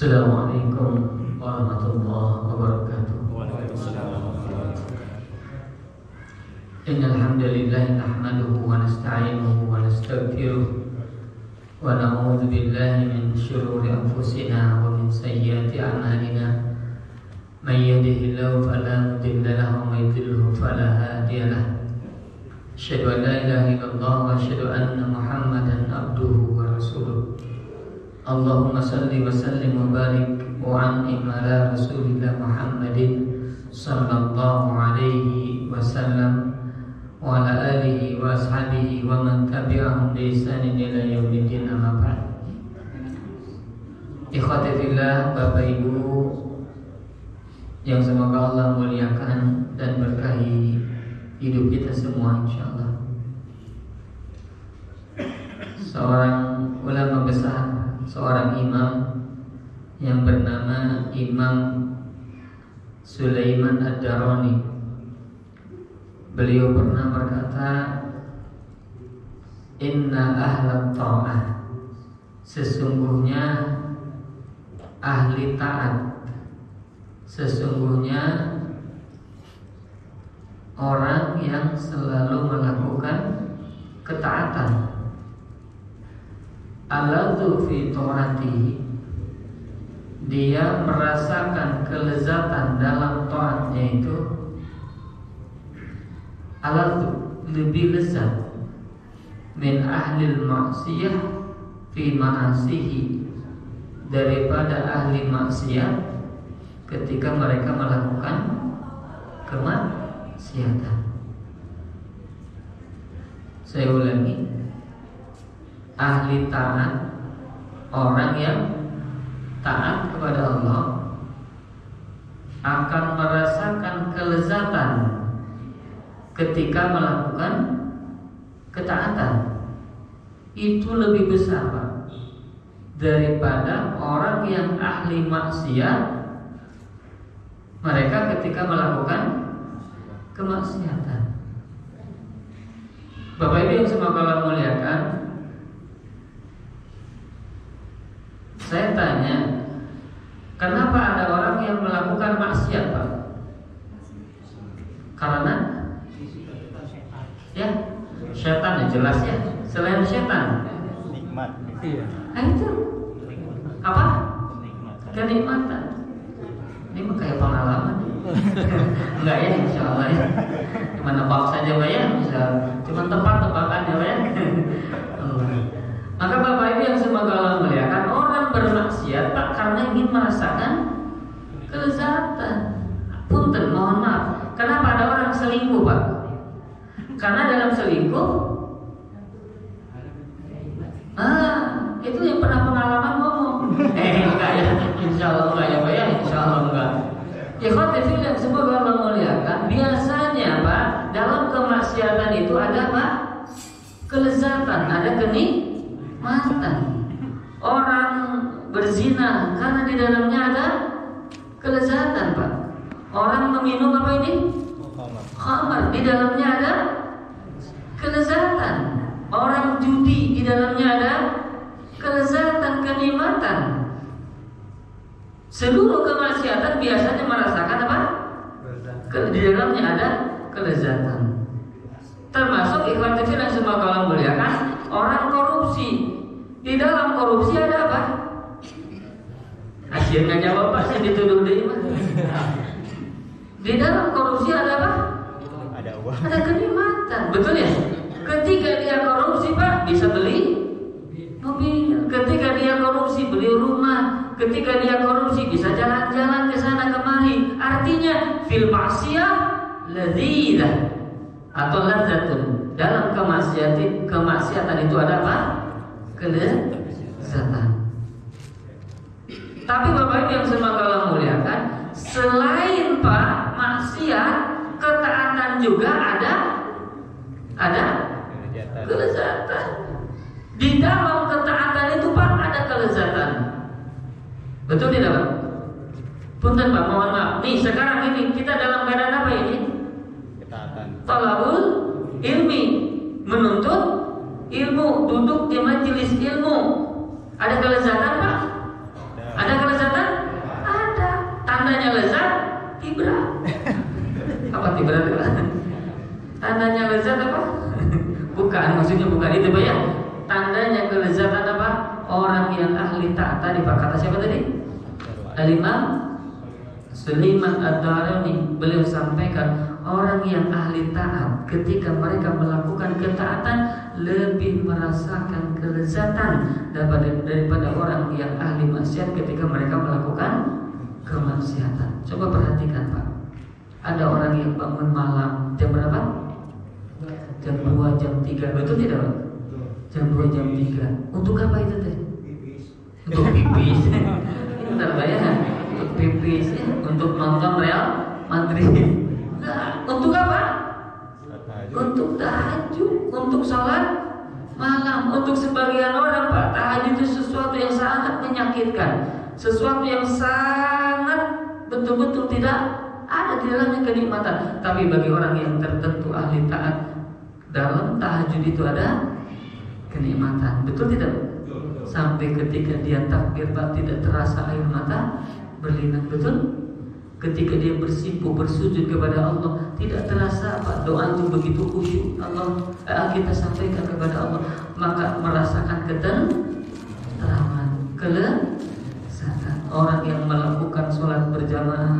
Assalamualaikum warahmatullahi wabarakatuh. Innal hamdalillah nahmaduhu wa nasta'inuhu wa nastaghfiruh wa na'udzu billahi min shururi anfusina wa min sayyiati a'malina. May yahdihillahu fala mudilla lahu wa may yudlilhu fala hadiya lahu. Asyhadu an la ilaha illallah wa asyhadu anna Muhammadan abduhu wa rasuluh. Allahumma salli wa sallim wa barik wa an'im ala rasulillah Muhammadin sallallahu alaihi wasallam wa ala alihi wa ashabihi wa man tabi'ahum bi ihsanin ila yaumiddin, amma ba'd. Ikhwati fillah, Bapak Ibu yang semoga Allah muliakan dan berkahi hidup kita semua insyaallah. Seorang ulama besar, seorang imam yang bernama Imam Sulaiman Ad-Darani, beliau pernah berkata, inna ahla ta'ah, sesungguhnya ahli taat, sesungguhnya orang yang selalu melakukan ketaatan, alladzu fi ta'atihi, dia merasakan kelezatan dalam taatnya itu, alladzu, lebih lezat, min ahlil maksiyah fi ma'asihi, daripada ahli maksiat ketika mereka melakukan kemaksiatan. Saya ulangi, ahli taat, orang yang taat kepada Allah, akan merasakan kelezatan ketika melakukan ketaatan. Itu lebih besar, Pak, daripada orang yang ahli maksiat, mereka ketika melakukan kemaksiatan. Bapak Ibu yang semoga Allah muliakan, saya tanya, kenapa ada orang yang melakukan maksiat, Pak? Karena ya, setan ya, jelas ya. Selain setan, nikmat. Iya. Itu apa? Kenikmatan. Ini mah kayak pengalaman. Enggak ya, insya Allah ya. Cuma nebak saja, Pak ya. Cuma tebak-tebakan ya, Pak ya. Maka Bapak Ibu yang semoga Allah muliakan, orang bermaksiat, Pak, karena ingin merasakan kelezatan. Punten, mohon maaf. Kenapa ada orang selingkuh, Pak? Karena dalam selingkuh, itu yang pernah pengalaman ngomong. Enggak ya, insya Allah enggak ya, Pak ya, insya Allah enggak. Ikhwati fillah, semoga Allah muliakan. Biasanya, Pak, dalam kemaksiatan itu ada, Pak, kelezatan, ada kenikmatan. Orang berzina karena di dalamnya ada kelezatan, Pak. Orang meminum apa ini? Khamar, di dalamnya ada kelezatan. Orang judi, di dalamnya ada kelezatan, kenikmatan. Seluruh kemaksiatan biasanya merasakan apa? Di dalamnya ada kelezatan. Termasuk ikhwan kecil yang semoga Allah muliakan, orang korupsi. Di dalam korupsi ada apa? Asyik nggak jawab, Pak, saya dituduh deh, Pak. Di dalam korupsi ada apa? Ada uang. Ada kenikmatan, betul ya? Ketika dia korupsi, Pak, bisa beli mobil. Ketika dia korupsi, beli rumah. Ketika dia korupsi, bisa jalan-jalan ke sana kemari. Artinya fil maksiyah ladzidah atau ladzatun. Dalam kemaksiatan itu ada apa? Kelezatan. Tapi Bapak Ibu yang semoga Allah muliakan, selain Pak maksiat, ketaatan juga ada kelezatan. Di dalam ketaatan itu, Pak, ada kelezatan. Betul tidak, Pak? Punten, Pak, mohon maaf. Nih, sekarang ini kita dalam keadaan apa ini? Ketaatan. Talabul ilmi, menuntut ilmu, duduk di majelis ilmu. Ada kelezatan, Pak? Ada kelezatan? tibra. Apa tibra itu? Tandanya lezat apa? Bukan, maksudnya bukan itu Pak ya. Tandanya kelezatan apa? Orang yang ahli taat tadi Pak, kata siapa tadi? Al-Imam Sulaiman Ad-Darani, beliau sampaikan orang yang ahli taat ketika mereka melakukan ketaatan lebih merasakan kelezatan daripada orang yang ahli maksiat ketika mereka melakukan kemaksiatan. Coba perhatikan Pak, ada orang yang bangun malam jam berapa? Jam 2, jam 3, betul tidak Pak? Jam 2, jam 3. Untuk apa itu teh? Untuk pipis. Bentar Pak ya, untuk pipis, untuk nonton Real Madrid. Nah, untuk apa? Untuk tahajud, untuk sholat malam. Untuk sebagian orang Pak, tahajud itu sesuatu yang sangat menyakitkan, sesuatu yang sangat betul-betul tidak ada di dalamnya kenikmatan. Tapi bagi orang yang tertentu ahli taat, dalam tahajud itu ada kenikmatan. Betul tidak? Sampai ketika dia takbir Pak, tidak terasa air mata berlinang. Betul? Ketika dia bersimpuh bersujud kepada Allah, tidak terasa Pak, doa itu begitu khusyuk. Kita sampaikan kepada Allah, maka merasakan ketenteraman, kelezatan. Orang yang melakukan sholat berjamaah,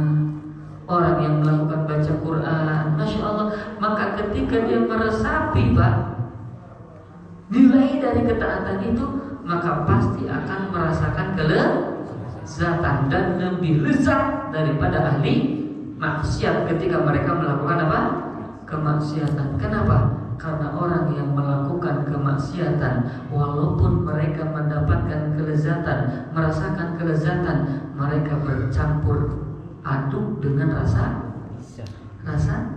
orang yang melakukan baca Quran, Masya Allah, maka ketika dia meresapi Pak nilai dari ketaatan itu, maka pasti akan merasakan kelezatan dan lebih lezat daripada ahli maksiat ketika mereka melakukan apa? Kemaksiatan. Kenapa? Karena orang yang melakukan kemaksiatan, walaupun mereka mendapatkan kelezatan, merasakan kelezatan, mereka bercampur aduk dengan rasa takut.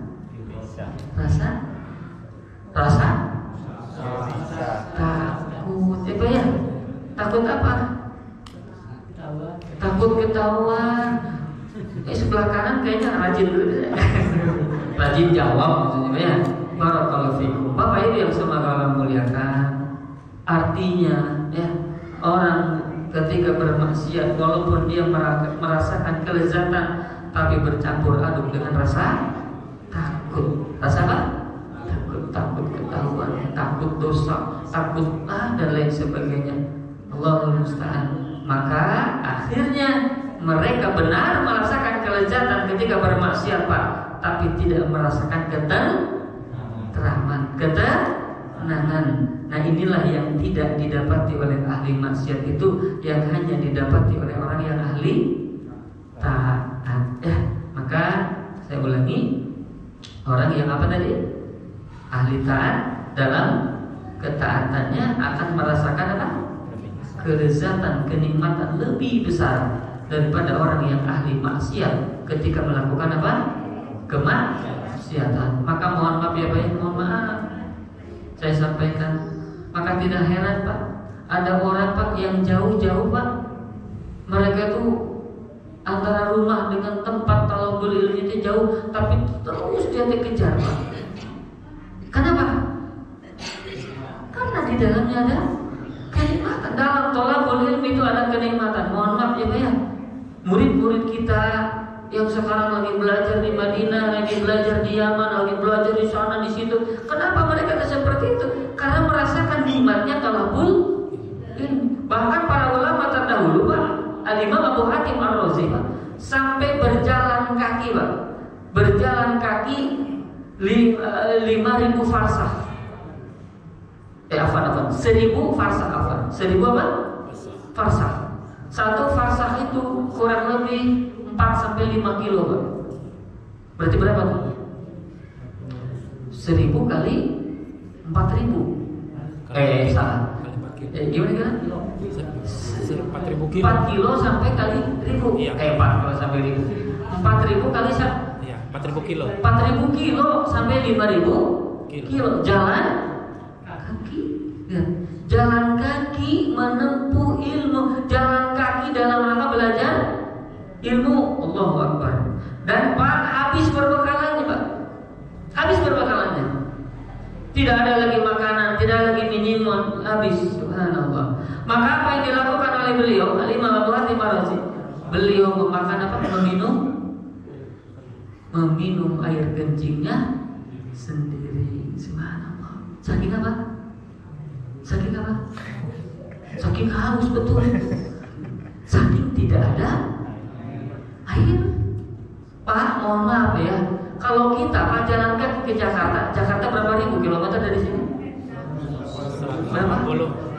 Apa ya? Takut apa? Takut ketahuan. Sebelah kanan kayaknya rajin jawab maksudnya ya. Barakallahu fikum. Bapak Ibu yang semoga Allah muliakan. Artinya ya, orang ketika bermaksiat walaupun dia merasakan kelezatan, tapi bercampur aduk dengan rasa takut. Rasa apa? Takut ketahuan, takut dosa, takut dan lain sebagainya. Allahul musta'an. Maka akhirnya mereka benar merasakan kelezatan ketika bermaksiat Pak, tapi tidak merasakan ketenangan. Nah inilah yang tidak didapati oleh ahli maksiat itu, yang hanya didapati oleh orang yang ahli taat. Maka saya ulangi, orang yang apa tadi? Ahli taat dalam ketaatannya akan merasakan apa? Kelezatan, kenikmatan lebih besar daripada orang yang ahli maksiat ketika melakukan apa? Kemaksiatan. Maka mohon maaf ya Pak, mohon maaf saya sampaikan. Maka tidak heran Pak, ada orang Pak yang jauh-jauh Pak, mereka tuh antara rumah dengan tempat talabul ilmi itu jauh, tapi terus dia dikejar Pak. Kenapa? Karena di dalamnya ada kenikmatan. Dalam talabul ilmi itu ada kenikmatan. Mohon maaf ya Pak ya, murid-murid kita yang sekarang lagi belajar di Madinah, lagi belajar di Yaman, lagi belajar di sana di situ. Kenapa mereka seperti itu? Karena merasakan nikmatnya talabul ilmi. Bahkan para ulama terdahulu Pak, Al-Imam Abu Hatim Ar-Razi Pak, sampai berjalan kaki Pak, berjalan kaki 5.000 farsah. 1.000 farsah apa? 1.000 apa? Farsah. Satu farsah itu kurang lebih 4 sampai 5 kilo Pak. Berarti berapa tuh? 1.000 kali 4.000. Salah. Gimana? 4.000 kilo. 4 kilo sampai kali 1.000. Iya. 4 kilo sampai 1.000. 4.000 kali 4.000 kilo. 4.000 kilo sampai 5.000 kilo. Jalan kaki. Ya. Jalan kaki menempuh ilmu. Jalan kaki dalam rangka belajar ilmu. Allahu Akbar. Dan Pak, habis berbekalannya Pak. Habis berbekalannya. Tidak ada lagi makanan, tidak lagi minuman, habis. Subhanallah. Maka apa yang dilakukan oleh beliau? Al-Imam Abu Hatim Ar-Razi, beliau memakan apa? Meminum meminum air kencingnya sendiri. Subhanallah. Saking apa? Saking apa? Saking haus betul. Saking tidak ada air. Pak, mohon maaf ya. Kalau kita Pak jalan kaki ke Jakarta, Jakarta berapa ribu kilometer dari sini? Berapa?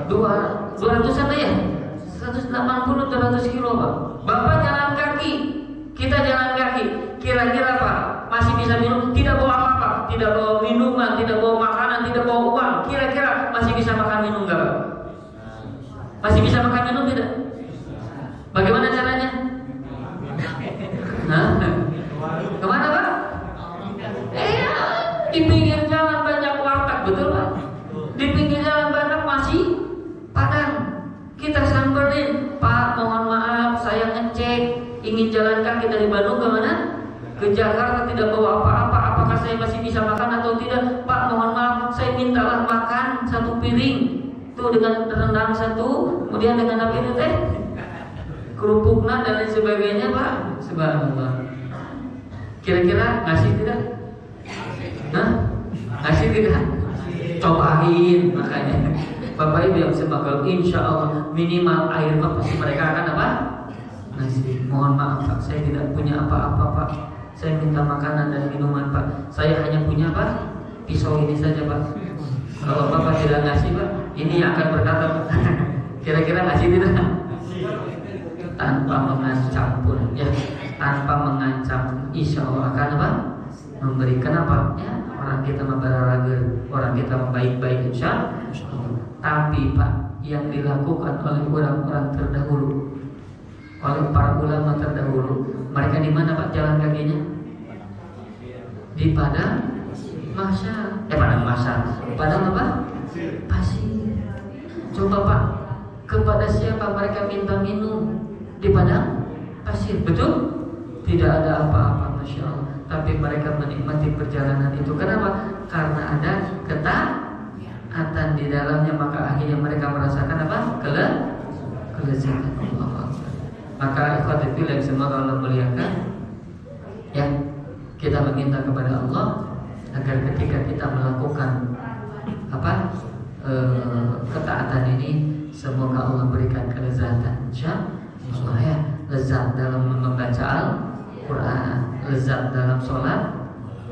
200-an ya? 180-200 kilo Pak. Bapak jalan kaki, kita jalan kaki. Kira-kira Pak masih bisa minum? Tidak bawa apa-apa, tidak bawa minuman, tidak bawa makanan, tidak bawa uang. Kira-kira masih bisa makan minum nggak Pak? Masih bisa makan minum tidak? Bagaimana caranya? Hah? Kemana Pak? Di pinggir jalan banyak warteg, betul Pak? Di pinggir jalan banyak masih padang. Kita samperin, Pak mohon maaf saya ngecek ingin jalan kaki dari Bandung ke mana? Ke Jakarta, tidak bawa apa-apa. Apakah saya masih bisa makan atau tidak? Pak mohon maaf saya mintalah makan 1 piring. Tuh dengan rendang 1, kemudian dengan apa ini teh? Kerupukna dan lain sebagainya Pak. Subhanallah. Kira-kira ngasih tidak? Hah? Ngasih tidak? Cobain makanya. Bapak Ibu yang semoga insya Allah minimal air Pak pasti mereka akan apa? Ngasih. Mohon maaf Pak, saya tidak punya apa-apa Pak. Saya minta makanan dan minuman Pak. Saya hanya punya Pak pisau ini saja Pak. Kalau Bapak tidak ngasih Pak, ini yang akan berkata Pak. Kira-kira ngasih tidak? Tanpa mengancam pun ya, tanpa mengancam insya Allah akan apa? Memberikan apa? Ya, orang kita memberolahraga, orang kita membaik-baik insya Allah. Tapi Pak, yang dilakukan oleh orang-orang terdahulu, oleh para ulama terdahulu, mereka di mana Pak jalan kakinya? Di padang mahsyar. Padang mahsyar. Padang apa? Pasir. Coba Pak, kepada siapa mereka minta minum? Di padang pasir, betul? Tidak ada apa-apa, masya Allah. Tapi mereka menikmati perjalanan itu. Kenapa? Karena ada ketaatan di dalamnya. Maka akhirnya mereka merasakan apa? Kelezatan Allah. Maka ikhwatul fillah yang semoga Allah muliakan, ya, kita meminta kepada Allah agar ketika kita melakukan apa ketaatan ini, semoga Allah berikan kelezatan. Insyaallah ya, lezat dalam membaca Al-Quran, lezat dalam sholat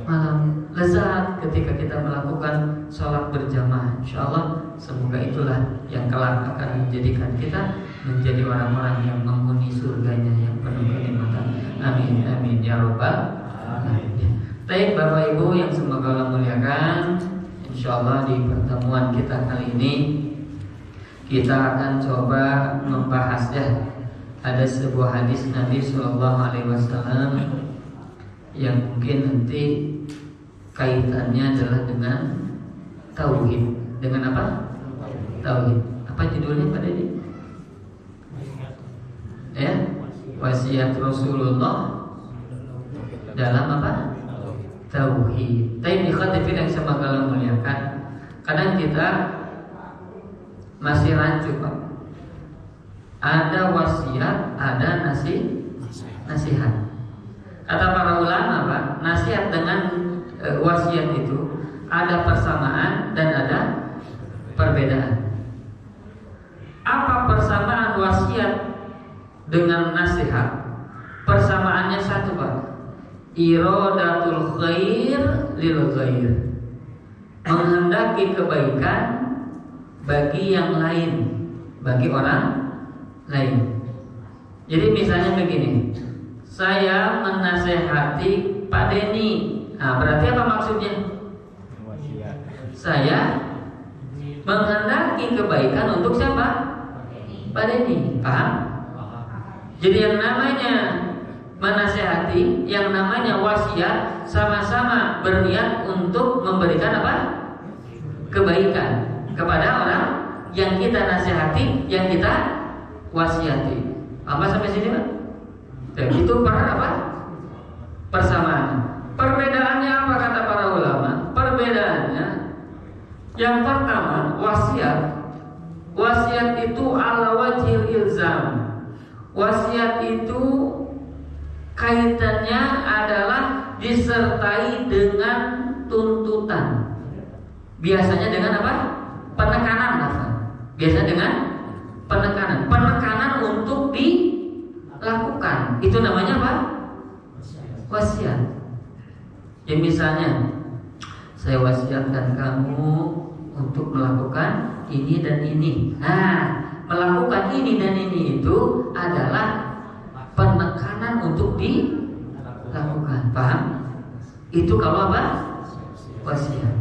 malam, lezat ketika kita melakukan sholat berjamaah. Insyaallah semoga itulah yang kelak akan menjadikan kita menjadi orang-orang yang menghuni surganya yang penuh kenikmatan. Amin amin ya robbal alamin. Baik Bapak Ibu yang semoga Allah muliakan, insyaallah di pertemuan kita kali ini kita akan coba membahas ya, ada sebuah hadis Nabi Sallallahu Alaihi Wasallam yang mungkin nanti kaitannya adalah dengan tauhid. Dengan apa? Tauhid. Apa judulnya pada ini? Ya, wasiat Rasulullah dalam apa? Tauhid. Tapi ikhwatifin yang semoga Allah muliakan, kadang kita masih rancu Pak. Ada wasiat, ada nasihat. Kata para ulama Pak, nasihat dengan wasiat itu ada persamaan dan ada perbedaan. Apa persamaan wasiat dengan nasihat? Persamaannya satu Pak, iradatul khair lil ghair, menghendaki kebaikan bagi yang lain, bagi orang lain. Jadi misalnya begini, saya menasehati Pak Denny. Nah, berarti apa maksudnya? Saya menghendaki kebaikan untuk siapa? Pak Denny. Paham? Jadi yang namanya menasehati, yang namanya wasiat, sama-sama berniat untuk memberikan apa? Kebaikan kepada orang yang kita nasihati, yang kita wasiati. Apa sampai sini Pak? Dan itu apa? Persamaan. Perbedaannya apa kata para ulama? Perbedaannya yang pertama, wasiat itu ala wajhil ilzam. Wasiat itu kaitannya adalah disertai dengan tuntutan. Biasanya dengan apa? Penekanan. Biasanya dengan penekanan untuk dilakukan. Itu namanya apa? Wasiat. Ya misalnya, saya wasiatkan kamu untuk melakukan ini dan ini. Nah, melakukan ini dan ini itu adalah penekanan untuk dilakukan. Paham? Itu kalau apa? Wasiat.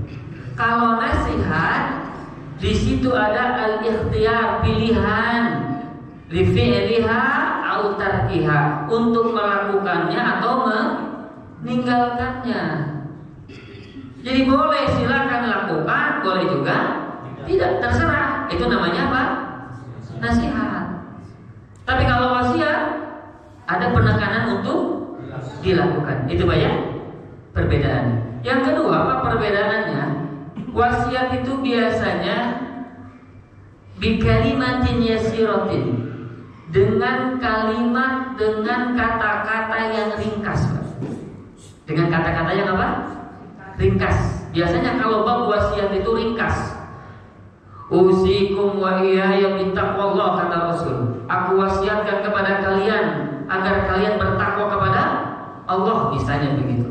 Kalau nasihat, di situ ada al-ikhtiyar, pilihan, li fi'liha au tarkiha, untuk melakukannya atau meninggalkannya. Jadi boleh silakan lakukan, boleh juga tidak, terserah. Itu namanya apa? Nasihat. Tapi kalau wasiat, ada penekanan untuk dilakukan. Itu banyak perbedaan. Yang kedua, apa perbedaannya? Wasiat itu biasanya bikalimatin yasiratin, dengan kalimat, dengan kata-kata yang ringkas. Dengan kata-kata yang apa? Ringkas. Biasanya kalau bab wasiat itu ringkas. Usikum wa iyaya bittaqwallah, kata Rasul. Aku wasiatkan kepada kalian agar kalian bertakwa kepada Allah, misalnya begitu.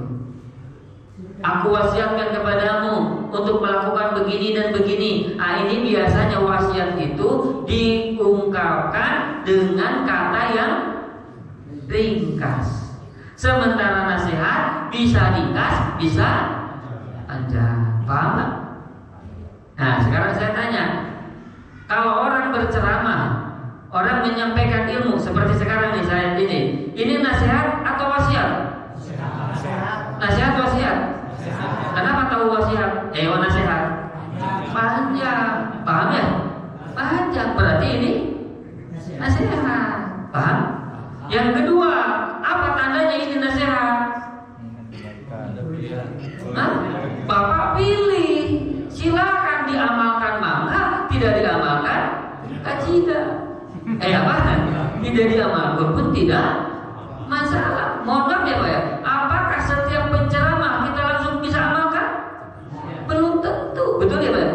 Aku wasiatkan kepadamu untuk melakukan begini dan begini. Nah, ini biasanya wasiat itu diungkapkan dengan kata yang ringkas. Sementara nasihat bisa ringkas, bisa panjang. Paham gak? Nah, sekarang saya tanya, kalau orang berceramah, orang menyampaikan ilmu seperti sekarang nih, saya ini nasihat atau wasiat? Nasihat wasiat. Kenapa tahu wasiat? Nasihat panjang. Paham ya? Panjang, berarti ini nasihat. Paham? Yang kedua, apa tandanya ini nasihat? Bapak pilih. Silakan diamalkan mangga, tidak diamalkan tidak. Tidak diamalkan pun tidak masalah. Mohon maaf ya Pak ya. Apakah setiap penceramah kita langsung bisa amalkan? Belum tentu. Betul ya Pak?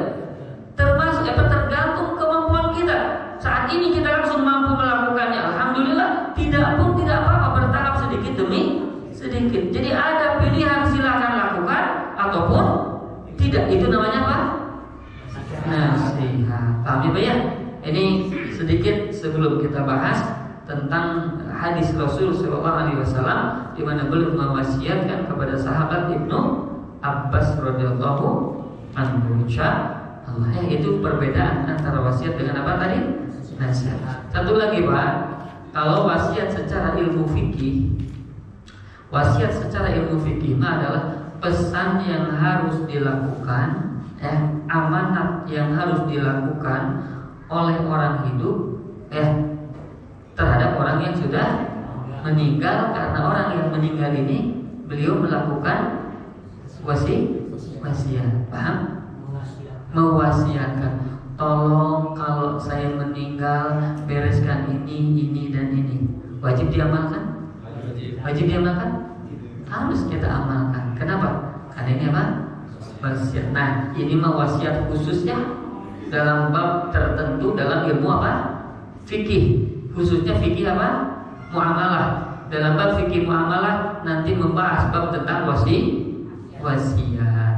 Termasuk tergantung kemampuan kita. Saat ini kita langsung mampu melakukannya, alhamdulillah. Tidak pun tidak apa-apa, bertahap sedikit demi sedikit. Jadi ada pilihan, silakan lakukan ataupun tidak. Itu namanya apa? Nasihat. Paham ya Pak ya? Ini sedikit sebelum kita bahas tentang hadis Rasul Sallallahu Alaihi Wasallam di mana beliau mewasiatkan kepada sahabat Ibnu Abbas radhiyallahu anhu. Allah ya, itu perbedaan antara wasiat dengan apa tadi? Nasihat. Satu lagi Pak, kalau wasiat secara ilmu fikih, wasiat secara ilmu fikih adalah pesan yang harus dilakukan, amanat yang harus dilakukan oleh orang hidup, terhadap orang yang sudah meninggal, karena orang yang meninggal ini beliau melakukan wasiat. Paham? Mewasiatkan, tolong kalau saya meninggal bereskan ini dan ini. Wajib diamalkan? Wajib diamalkan? Harus kita amalkan. Kenapa? Karena ini apa? Wasiat. Nah, ini wasiat khususnya dalam bab tertentu dalam ilmu apa? Fikih. Khususnya fikih apa? Muamalah. Dalam bab fikih muamalah nanti membahas bab tentang wasiat.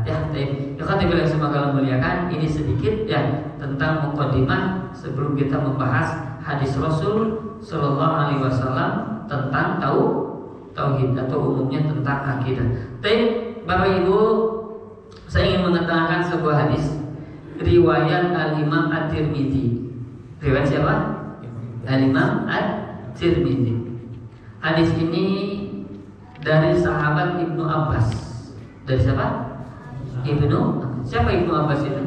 Ya, kalau semoga muliakan, ini sedikit ya tentang mukadimah sebelum kita membahas hadis Rasul Sallallahu Alaihi Wasallam tentang tauhid atau umumnya tentang akidah. Bapak Ibu, saya ingin mengetengahkan sebuah hadis riwayat Al-Imam At-Tirmidzi. Riwayat siapa? Al-Imam At-Tirmidzi. Hadis ini dari sahabat Ibnu Abbas. Dari siapa? Siapa Ibnu Abbas itu?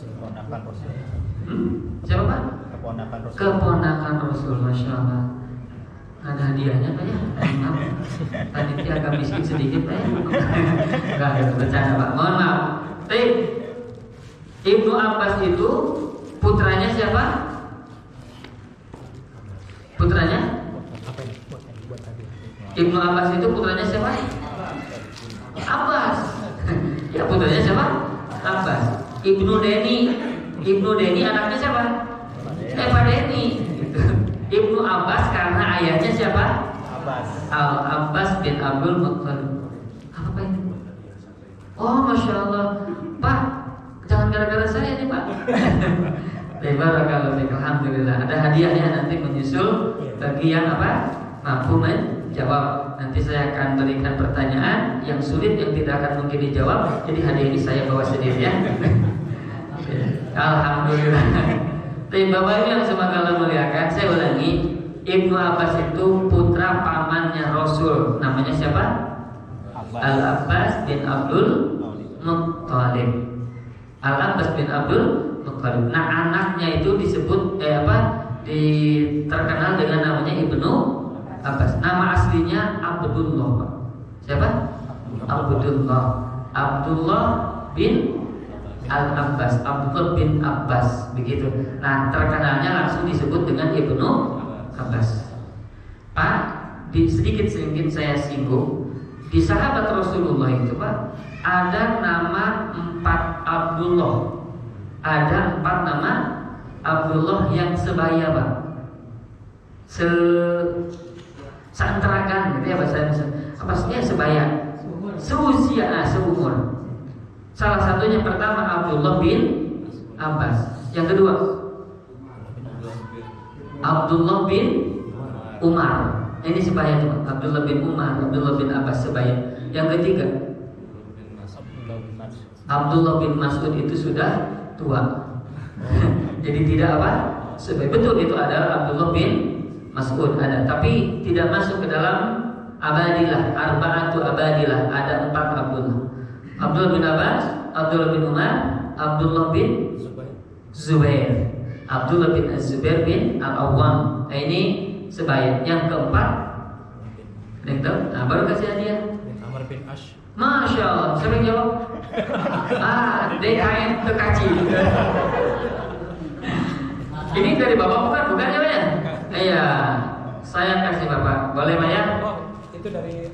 Keponakan Rasul. Siapa Pak? Keponakan Rasul. Keponakan Rasul, Masya Allah. Ada hadiahnya Pak ya? Panitia agak miskin sedikit Pak ya? Enggak, bercanda Pak, mohon maaf. Ibnu Abbas itu putranya siapa? Putranya? Ibnu Abbas itu putranya siapa? putranya siapa? Abbas. Ibnu Deni anaknya siapa? Pak Deni. Ibnu Abbas karena ayahnya siapa? Al-Abbas bin Abdul Muttalib. Apa ini? Oh, Masya Allah. Pak, jangan gara-gara saya nih Pak. Alhamdulillah. Ada hadiahnya nanti menyusul bagi yang apa? Mampu menjawab. Nanti saya akan berikan pertanyaan yang sulit yang tidak akan mungkin dijawab. Jadi hadiah ini saya bawa sendiri ya. Alhamdulillah. Tapi Bapak Ibu yang semoga Allah muliakan, saya ulangi, Ibnu Abbas itu putra pamannya Rasul. Namanya siapa? Al-Abbas bin Abdul Muttalib. Al-Abbas bin Abdul Muttalib. Nah, anaknya itu disebut terkenal dengan namanya Ibnu Abbas. Nama aslinya Abdullah, Pak. Siapa? Abdullah bin Al-Abbas, Abdullah bin Abbas, begitu. Nah, terkenalnya langsung disebut dengan Ibnu Abbas. Pak, sedikit saya singgung. Di sahabat Rasulullah itu, Pak, ada nama 4 Abdullah. Ada 4 nama Abdullah yang sebaya, Pak. Seanterakan gitu ya bahasa Indonesia. Sebaya. Seusia, seumur. Salah satunya pertama Abdullah bin Abbas. Yang kedua Abdullah bin Umar. Ini sebaya tuh. Abdullah bin Umar, Abdullah bin Abbas sebaya. Yang ketiga Abdullah bin Mas'ud itu sudah tua. Jadi tidak apa? Sebaya. Betul itu adalah Abdullah bin Mas'ud ada, tapi tidak masuk ke dalam abadilah, arba'atu abadilah. Ada 4 Abdullah. Abdullah bin Abbas, Abdullah bin Umar, Abdullah bin Zubair, Abdullah bin Zubair bin Al-Awwam. Nah, ini sebaya. Yang keempat, nah baru kasih hadiah. Amr bin Ash. Masya Allah, sering jawab. DKM Kekaci. Ini dari Bapak bukan ya Pak ya? Iya, saya kasih Bapak. Boleh Pak ya? Oh, itu dari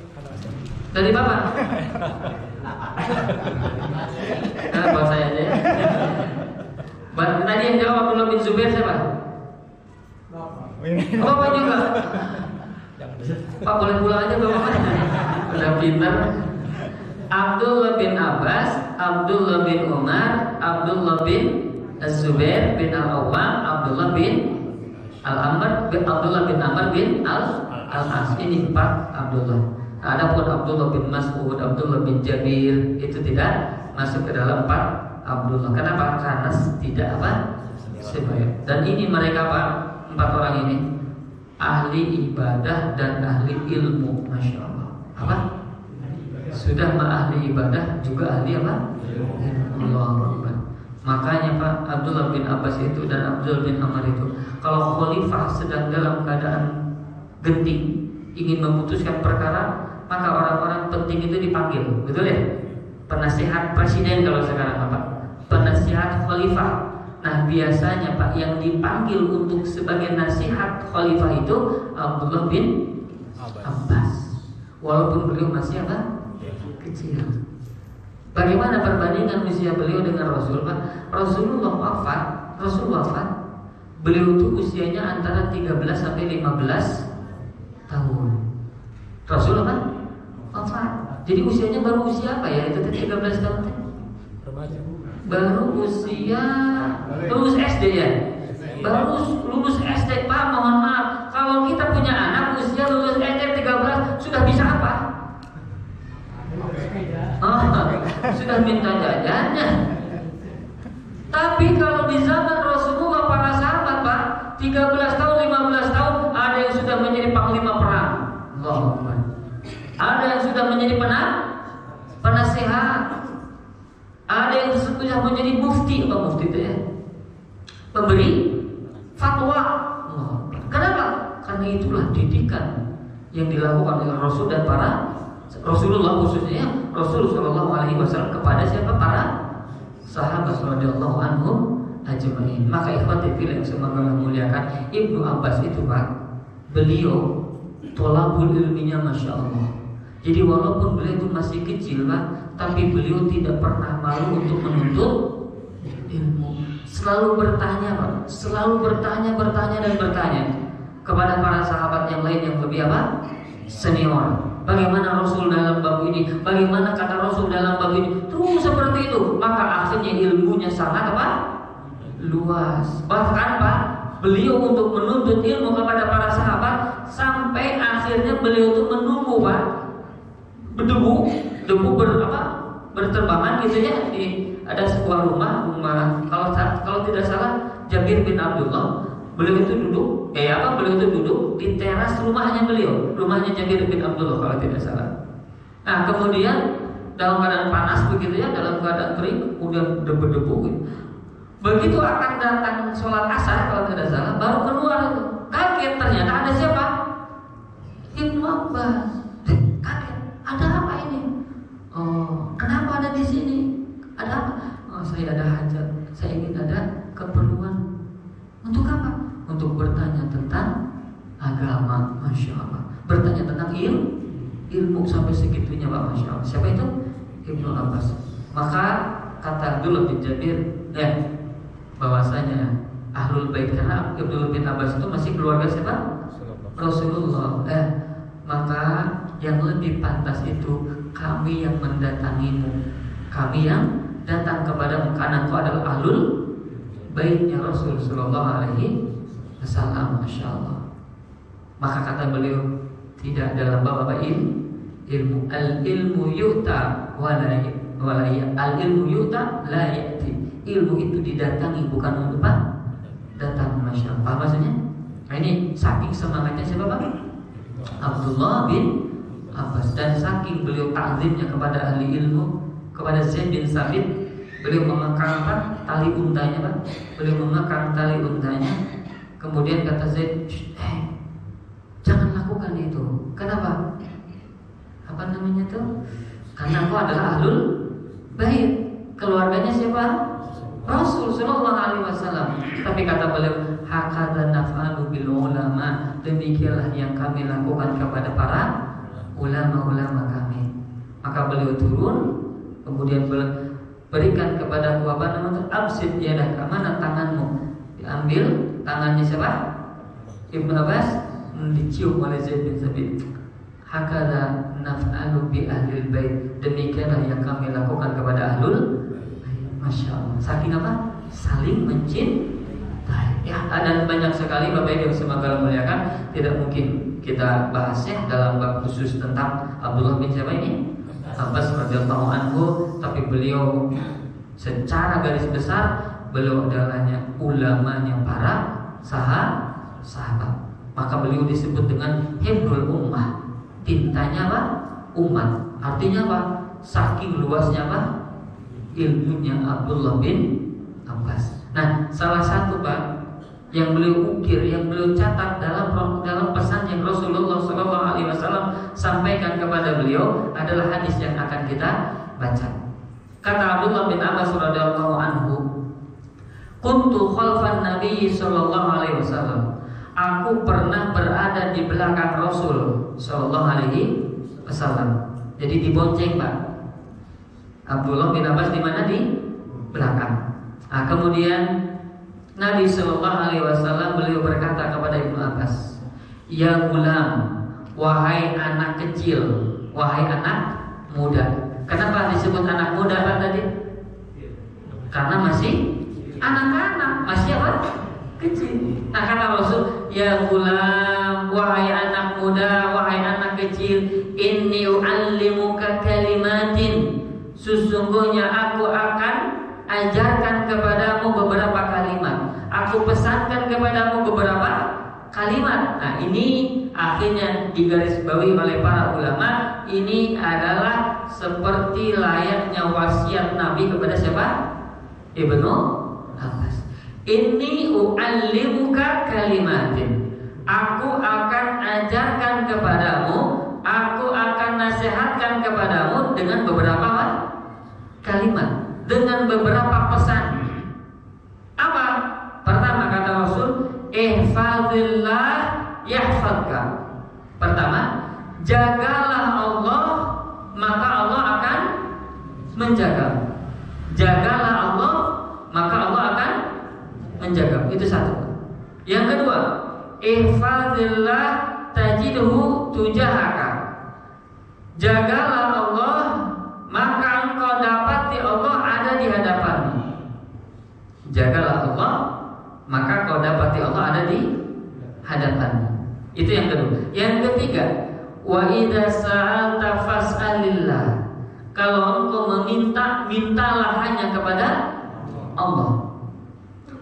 Dari Bapak. Nah, buat saya aja ya. Tadi yang jawab Abdullah bin Zubair siapa? Bapak juga. Pak boleh pulang aja Bapak. Udah pintar. Abdullah bin Abbas, Abdullah bin Umar, Abdullah bin Zubair bin Al-Awwam, Abdullah bin Al-Amr, Abdullah bin Amr bin Al-As. Ini 4 Abdullah. Adapun Abdullah bin Mas'ud, Abdullah bin Jabir itu tidak masuk ke dalam 4 Abdullah. Kenapa? Karena tidak apa? Sebaya. Dan ini mereka Pak, 4 orang ini ahli ibadah dan ahli ilmu, Masya Allah. Apa? Sudah ahli ibadah juga ahli apa? Allah. Makanya Pak, Abdullah bin Abbas itu dan Abdullah bin Amr itu, kalau khalifah sedang dalam keadaan genting ingin memutuskan perkara, maka orang-orang penting itu dipanggil, betul ya? Penasihat presiden kalau sekarang Pak, penasihat khalifah. Nah biasanya Pak yang dipanggil untuk sebagai nasihat khalifah itu Abdullah bin Abbas. Walaupun beliau masih apa? Kecil. Bagaimana perbandingan usia beliau dengan Rasul Pak? Rasul wafat. Beliau itu usianya antara 13 sampai 15 tahun. Rasul apa? Wafat. Jadi usianya baru usia apa ya? Itu 13 tahun. Baru usia lulus SD ya. Baru lulus SD Pak, mohon maaf. Kalau kita punya anak usia lulus SD 13 sudah bisa apa? Sudah minta jajannya. Tapi kalau di zaman Rasulullah para sahabat Pak, 13 tahun, 15 tahun ada yang sudah menjadi panglima perang. Allahu. Ada yang sudah menjadi penasihat. Ada yang sudah menjadi mufti. Apa mufti itu ya? Pemberi fatwa. Kenapa? Karena itulah didikan yang dilakukan oleh Rasul dan para Rasulullah, khususnya Rasulullah SAW kepada siapa? Para sahabat radhiyallahu anhum ajmain. Maka ikhwati fillah yang semoga memuliakan, Ibnu Abbas itu Pak, beliau tolabul ilminya Masya Allah. Jadi walaupun beliau itu masih kecil Pak, tapi beliau tidak pernah malu untuk menuntut ilmu. Selalu bertanya Pak, selalu bertanya dan bertanya kepada para sahabat yang lain yang lebih apa? Senior. Bagaimana Rasul dalam bab ini? Bagaimana kata Rasul dalam bab ini? Terus seperti itu. Maka akhirnya ilmunya sangat apa? Luas. Bahkan Pak, beliau untuk menuntut ilmu kepada para sahabat sampai akhirnya beliau itu menunggu Pak, debu berterbangan gitu ya. Ada sebuah rumah kalau tidak salah Jabir bin Abdullah, beliau itu duduk di teras rumahnya Jabir bin Abdullah kalau tidak salah. Nah kemudian dalam keadaan panas begitu ya, dalam keadaan kering, udah debu-debu gitu. Begitu akan datang sholat asar kalau tidak salah, baru keluar itu. Kaget, ternyata ada siapa? Ibnu Abbas. Kaget, ada apa ini? Oh, kenapa ada di sini? Ada apa? Oh, saya ada hajat. Saya ingin ada keperluan. Untuk apa? Untuk bertanya tentang agama, masya Allah. Bertanya tentang ilmu sampai segitunya Pak, masya Allah. Siapa itu? Ibnu Abbas. Maka kata Abdullah bin Jabir, bahwasanya Ahlul Bait, karena Ibnu bin Abbas itu masih keluarga siapa? Rasulullah. Maka yang lebih pantas itu kami yang mendatangimu, kami yang datang kepadamu, karena engkau adalah Ahlul Baitnya Rasul sallallahu alaihi wasallam, masya Allah. Maka kata beliau, tidak dalam bab apa ilmu, al ilmu yu'ta al ilmu yu'ta la ya'ti. Ilmu itu didatangi, bukan untuk datang, masya Allah. Apa maksudnya? Nah, ini saking semangatnya siapa Pak? Abdullah bin Abbas, dan saking beliau ta'zimnya kepada ahli ilmu, kepada Zaid bin Sabit, beliau mengekang tali untanya Pak. Beliau mengekang tali untanya. Kemudian kata Zaid, jangan lakukan itu. Kenapa? Apa namanya tuh? Karena aku adalah Ahlul Bait. Keluarganya siapa? Rasul sallallahu alaihi wasallam. Tapi kata beliau, hakadha naf'alu bil ulama. Demikianlah yang kami lakukan kepada para ulama-ulama kami. Maka beliau turun, kemudian berikan kepada aku apa namanya? Absid yadak, mana tanganmu? Diambil tangannya siapa? Ibnu Abbas, dicium oleh Zaid bin Sabit. Hakadha naf'alu bi ahlil bait. Demikianlah yang kami lakukan kepada ahlul. Masya Allah. Saking apa? Saling mencintai. Ya, dan banyak sekali Bapak Ibu yang semoga muliakan. Tidak mungkin kita bahasnya dalam bab khusus tentang Abdullah bin siapa ini? Abbas radhiyallahu anhu. Tapi beliau secara garis besar beliau adalahnya ulamanya para sahabat. Maka beliau disebut dengan hibrul ummah. Tintanya apa? Umat. Artinya apa? Saking luasnya apa? Ilmunya Abdullah bin Abbas. Nah, salah satu Pak yang beliau ukir, yang beliau catat dalam pesan yang Rasulullah SAW sampaikan kepada beliau adalah hadis yang akan kita baca. Kata Abdullah bin Abbas radhiyallahu anhu, "Kuntu khalfan Nabi sallallahu alaihi wasallam." Aku pernah berada di belakang Rasul sallallahu alaihi wasallam. Jadi dibonceng Pak. Abdullah bin Abbas di mana? Di belakang. Nah, kemudian Nabi sallallahu alaihi wasallam beliau berkata kepada Ibnu Abbas, "Ya gulam, wahai anak kecil, wahai anak muda." Kenapa disebut anak muda Pak tadi? Karena masih anak-anak, masih apa? Kecil. Nah, kata Rasul, "Ya gulam, wahai anak muda, wahai anak kecil, inni u'allimuka kalimatin." Sesungguhnya aku akan ajarkan kepadamu beberapa kalimat. Aku pesankan kepadamu beberapa kalimat. Nah, ini akhirnya digarisbawahi oleh para ulama. Ini adalah seperti layaknya wasiat Nabi kepada siapa? Ibnu Abbas. Inni u'allimuka kalimatin. Aku akan ajarkan kepadamu, aku akan nasihatkan kepadamu dengan beberapa kalimat, dengan beberapa pesan. Apa? Pertama kata Rasul, ihfazillah yahfazka. Pertama, jagalah Allah, menjaga. Jagalah Allah, maka Allah akan menjaga. Itu satu. Yang kedua, ihfazillah tajidhu tujahaka. Jagalah Allah, maka engkau dapati Allah ada di hadapanmu. Jagalah Allah, maka kau dapati Allah ada di hadapanmu. Itu yang kedua. Yang ketiga, wa idza sa'alta fas'alillah. Kalau engkau meminta, mintalah hanya kepada Allah.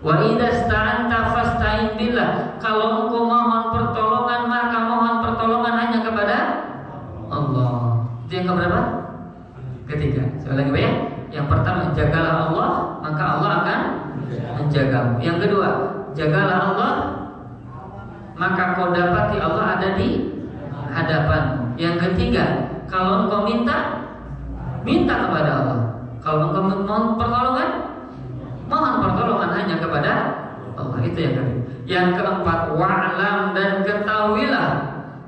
Wa idza sta'anta fasta'in billah. Kalau engkau mohon pertolongan, maka mohon pertolongan hanya kepada Allah. Itu yang keberapa? Ketiga. Sekali lagi ya. Yang pertama, jagalah Allah, maka Allah akan menjagamu. Yang kedua, jagalah Allah, maka kau dapati Allah ada di hadapan. Yang ketiga, kalau engkau minta kepada Allah. Kalau engkau mohon pertolongan, mohon pertolongan hanya kepada Allah. Itu yang ketiga. Yang keempat, wa'lam dan ketahuilah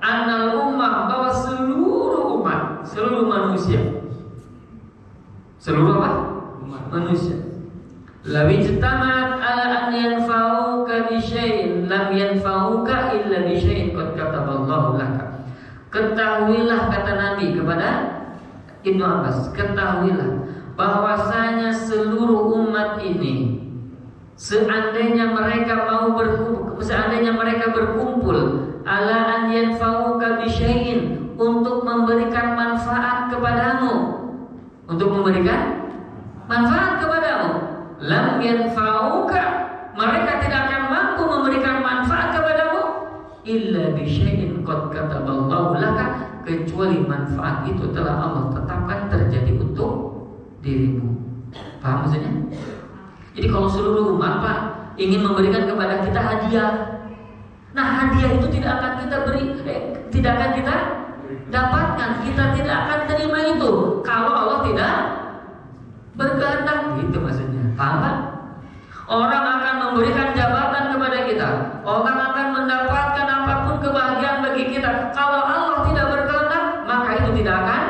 annal ummah, bahwa seluruh umat, seluruh manusia, seluruh apa? Manusia. Law ijtama'at ala an yanfa'uka bi syai'in lam yanfa'uka illa bi syai'in qad kataballahu laka. Ketahuilah, kata Nabi kepada Ibnu Abbas, ketahuilah bahwasanya seluruh umat ini, seandainya mereka berkumpul ala an yanfa'uka bi syai'in, untuk memberikan manfaat kepadamu, lam yanfa'uka, mereka tidak akan mampu memberikan manfaat kepadamu illa bi syai'in qad kataballahu laka, kecuali manfaat itu telah Allah tetapkan terjadi untuk dirimu. Paham maksudnya? Jadi kalau seluruh umat Pak ingin memberikan kepada kita hadiah, nah hadiah itu tidak akan kita beri, tidak akan kita dapatkan, kita tidak akan terima itu kalau Allah tidak berkehendak. Gitu maksudnya. Paham Pak? Orang akan memberikan jabatan kepada kita, orang akan mendapatkan apapun kebahagiaan bagi kita. Kalau Allah tidak berkehendak, maka itu tidak akan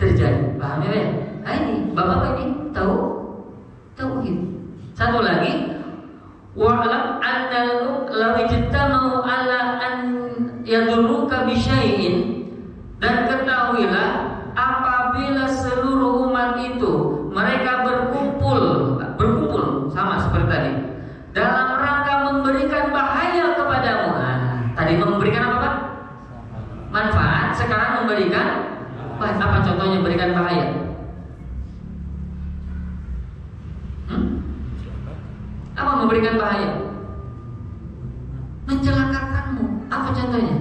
terjadi. Paham ya? Nah ini, Bapak ini tahu tauhid. Satu lagi, wa'lam annal law ijtama'u ala an yadurruka bi syai'in, dan ketahuilah apabila seluruh umat itu mereka berkumpul sama seperti tadi dalam rangka memberikan bahaya kepadamu. Nah, tadi memberikan apa Pak? Manfaat. Sekarang memberikan apa contohnya memberikan bahaya? Apa memberikan bahaya? Mencelakakanmu. Apa contohnya?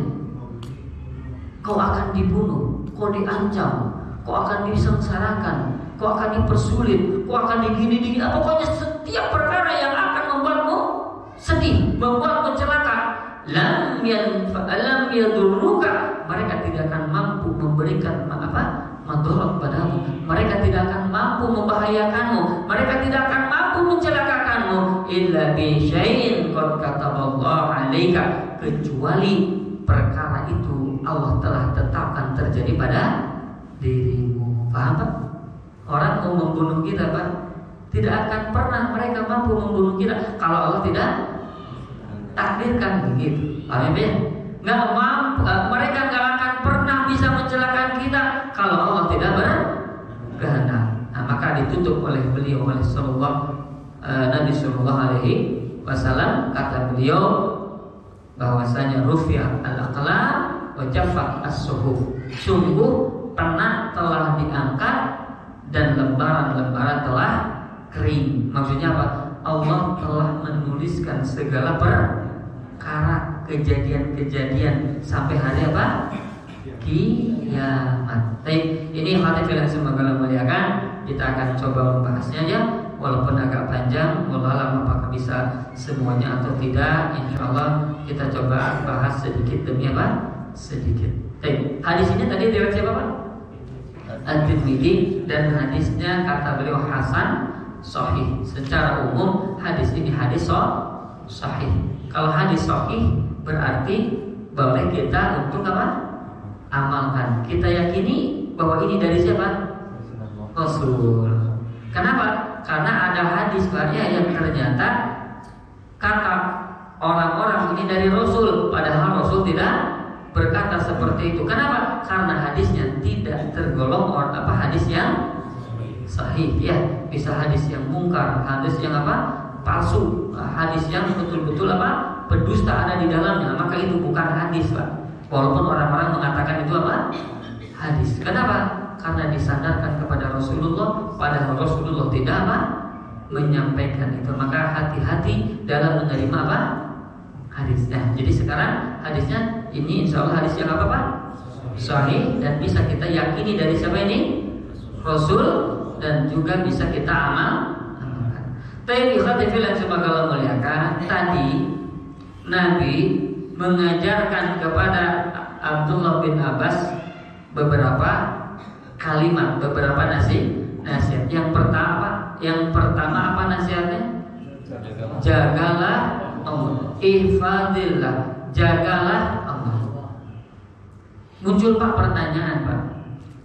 Kau akan dibunuh, kau diancam, kau akan disengsarakan, kau akan dipersulit, kau akan digini-gini. Pokoknya setiap perkara yang akan membuatmu sedih, membuatmu celaka. Lam yadurruka, mereka tidak akan mampu memberikan madarat padamu. Mereka tidak akan mampu membahayakanmu. Mereka tidak akan mampu mencelakakanmu illa bi syai'in qad kataballahu 'alaika, kecuali perkara itu Allah telah tetapkan terjadi pada dirimu. Paham Pak? Orang mau membunuh kita Pak, tidak akan pernah mereka mampu membunuh kita kalau Allah tidak takdirkan begitu. Paham ya? Nggak mampu, mereka nggak akan pernah bisa mencelakakan kita kalau Allah tidak berkehendak. Nah, maka ditutup oleh beliau oleh Nabi Sallallahu Alaihi Wasallam, kata beliau bahwasanya rufi'at al-aqlam wa jaffat as-suhuf, sungguh penat telah diangkat dan lembaran-lembaran telah kering. Maksudnya apa? Allah telah menuliskan segala perkara, kejadian-kejadian sampai hari apa? Kiamat. Ini hadirin semoga muliakan. Kita akan coba membahasnya ya, walaupun agak panjang. Wallahualam apakah bisa semuanya atau tidak. Insyaallah kita coba bahas sedikit demi apa? Sedikit. Hadis ini tadi riwayat siapa Pak? At-Tirmidzi, dan hadisnya kata beliau hasan sahih. Secara umum hadis ini hadis sahih. Kalau hadis sahih berarti boleh kita untuk apa? Amalkan. Kita yakini bahwa ini dari siapa? Rasul. Kenapa? Karena ada hadis banyak yang ternyata kata orang-orang ini dari Rasul, padahal Rasul tidak berkata seperti itu. Kenapa? Karena hadisnya tidak tergolong hadis yang sahih, ya. Bisa hadis yang mungkar, hadis yang palsu, hadis yang betul-betul berdusta ada di dalamnya, maka itu bukan hadis, Pak. Walaupun orang-orang mengatakan itu hadis. Kenapa? Karena disandarkan kepada Rasulullah, padahal Rasulullah tidak menyampaikan itu. Maka hati-hati dalam menerima hadisnya. Jadi sekarang hadisnya ini insya Allah hadis yang Pak? Sahih, dan bisa kita yakini dari siapa ini? Rasul, dan juga bisa kita amalkan. Tapi ikhwatifil yang semoga muliakan, tadi Nabi mengajarkan kepada Abdullah bin Abbas beberapa kalimat, beberapa nasihat. Yang pertama apa nasihatnya? Jagalah Allah, ihfadillah, jagalah Allah. Muncul Pak pertanyaan, Pak.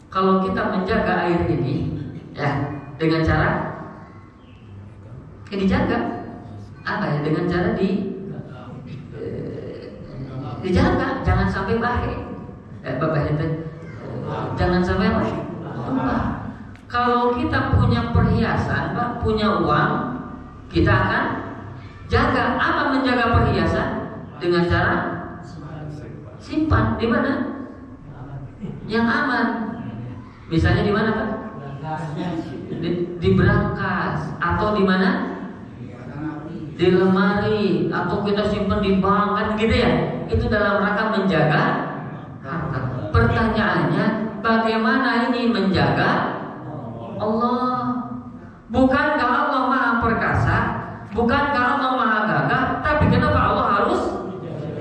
Kalau kita menjaga air ini, ya, dengan cara dijaga apa ya? Dengan cara dijaga, jangan sampai bahaya. Bapak itu jangan sampai apa? Kalau kita punya perhiasan, Pak, punya uang, kita akan jaga. Apa menjaga perhiasan? Dengan cara simpan di mana? Yang aman. Misalnya di mana, Pak? Di brankas, atau di mana? Di lemari, atau kita simpan di bank, kan gitu ya. Itu dalam rangka menjaga harta. Pertanyaannya, bagaimana ini menjaga Allah? Bukankah Allah Maha Perkasa? Bukankah Allah Maha Gagah? Tapi kenapa Allah harus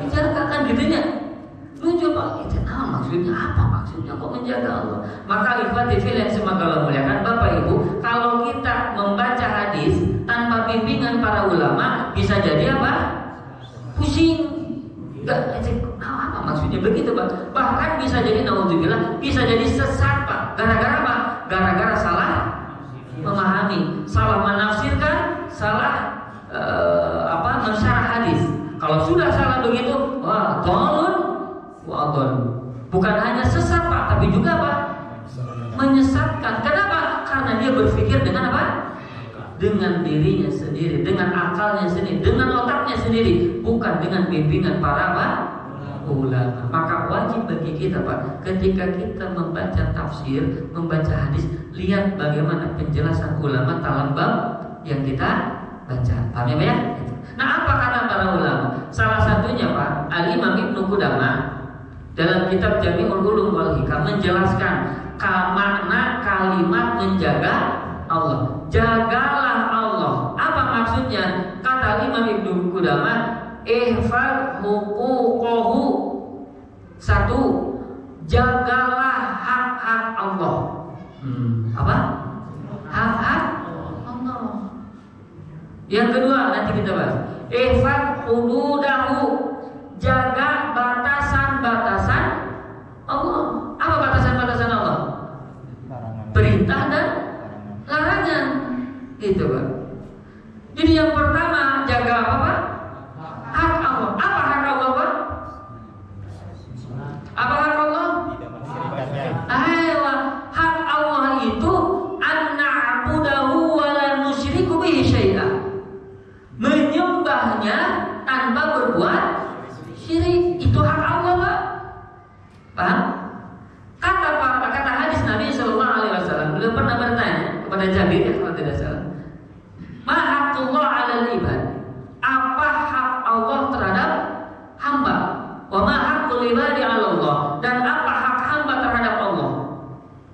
dijaga, kan gitunya? Muncul Pak, itu maksudnya apa? Maksudnya kok menjaga Allah? Maka ikhwati fillah yang semoga muliakan Bapak Ibu, kalau kita membaca hadis tanpa bimbingan para ulama, bisa jadi apa? Pusing. Enggak, apa maksudnya begitu, Pak? Bahkan bisa jadi naudzubillah, bisa jadi sesat, Pak. Gara-gara apa? Gara-gara salah memahami, salah menafsirkan, salah mensyarah hadis. Kalau sudah salah begitu, wah, bukan hanya sesat, Pak, tapi juga apa? Menyesatkan. Kenapa? Karena dia berpikir dengan apa? Dengan dirinya sendiri, dengan akalnya sendiri, dengan otaknya sendiri, bukan dengan bimbingan para ulama. Maka wajib bagi kita, Pak, ketika kita membaca tafsir, membaca hadis, lihat bagaimana penjelasan ulama dalam bab yang kita baca. Paham ya, Pak ya? Nah, apa kata para ulama? Salah satunya, Pak, Al-Imam Ibnu Qudamah dalam kitab Jami'ul Ulum wal Hikam menjelaskan makna kalimat menjaga Allah. Jagalah Allah. Apa maksudnya? Kata Imam Ibnu Qudamah, ihfaz huquqahu. Satu, jagalah hak-hak Allah. Apa? Hak-hak Allah. Yang kedua nanti kita bahas. Ihfaz hududahu. Jaga batasan-batasan Allah. Apa batasan-batasan Allah? Perintah dan larangan. Itu, Pak. Jadi yang pertama jaga apa, Pak? Hak Allah. Apa hak Allah, Pak? Apa hak Allah? Hak Allah itu an-na'budahu wa la nusyriku bihi syai'a. Menyembahnya tanpa berbuat syirik. Itu hak Allah, Pak. Paham? Kata hadis Nabi sallallahu alaihi wasallam, beliau pernah bertanya kepada Jabir, kalau tidak salah, ma haqqullah 'alal ibad? Apa hak Allah terhadap hamba? Wa ma haqqul ibadi 'ala Allah? Dan apa hak hamba terhadap Allah?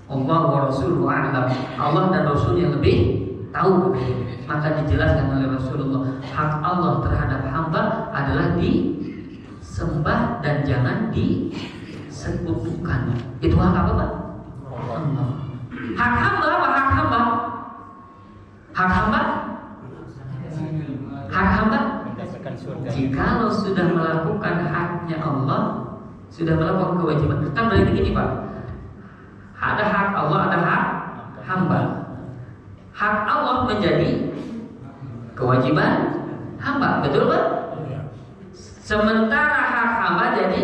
Allah wa rasuluhu a'lam. Allah dan Rasul yang lebih tahu. Maka dijelaskan oleh Rasulullah, hak Allah terhadap hamba adalah disembah dan jangan disekutukan. Itu hak apa, Pak? Allah. Hak hamba apa? Hak hamba jikalau sudah melakukan haknya Allah, sudah melakukan kewajiban. Kan berarti gini, Pak, ada hak Allah, ada hak hamba. menjadi kewajiban hamba, betul Pak? Sementara hak hamba jadi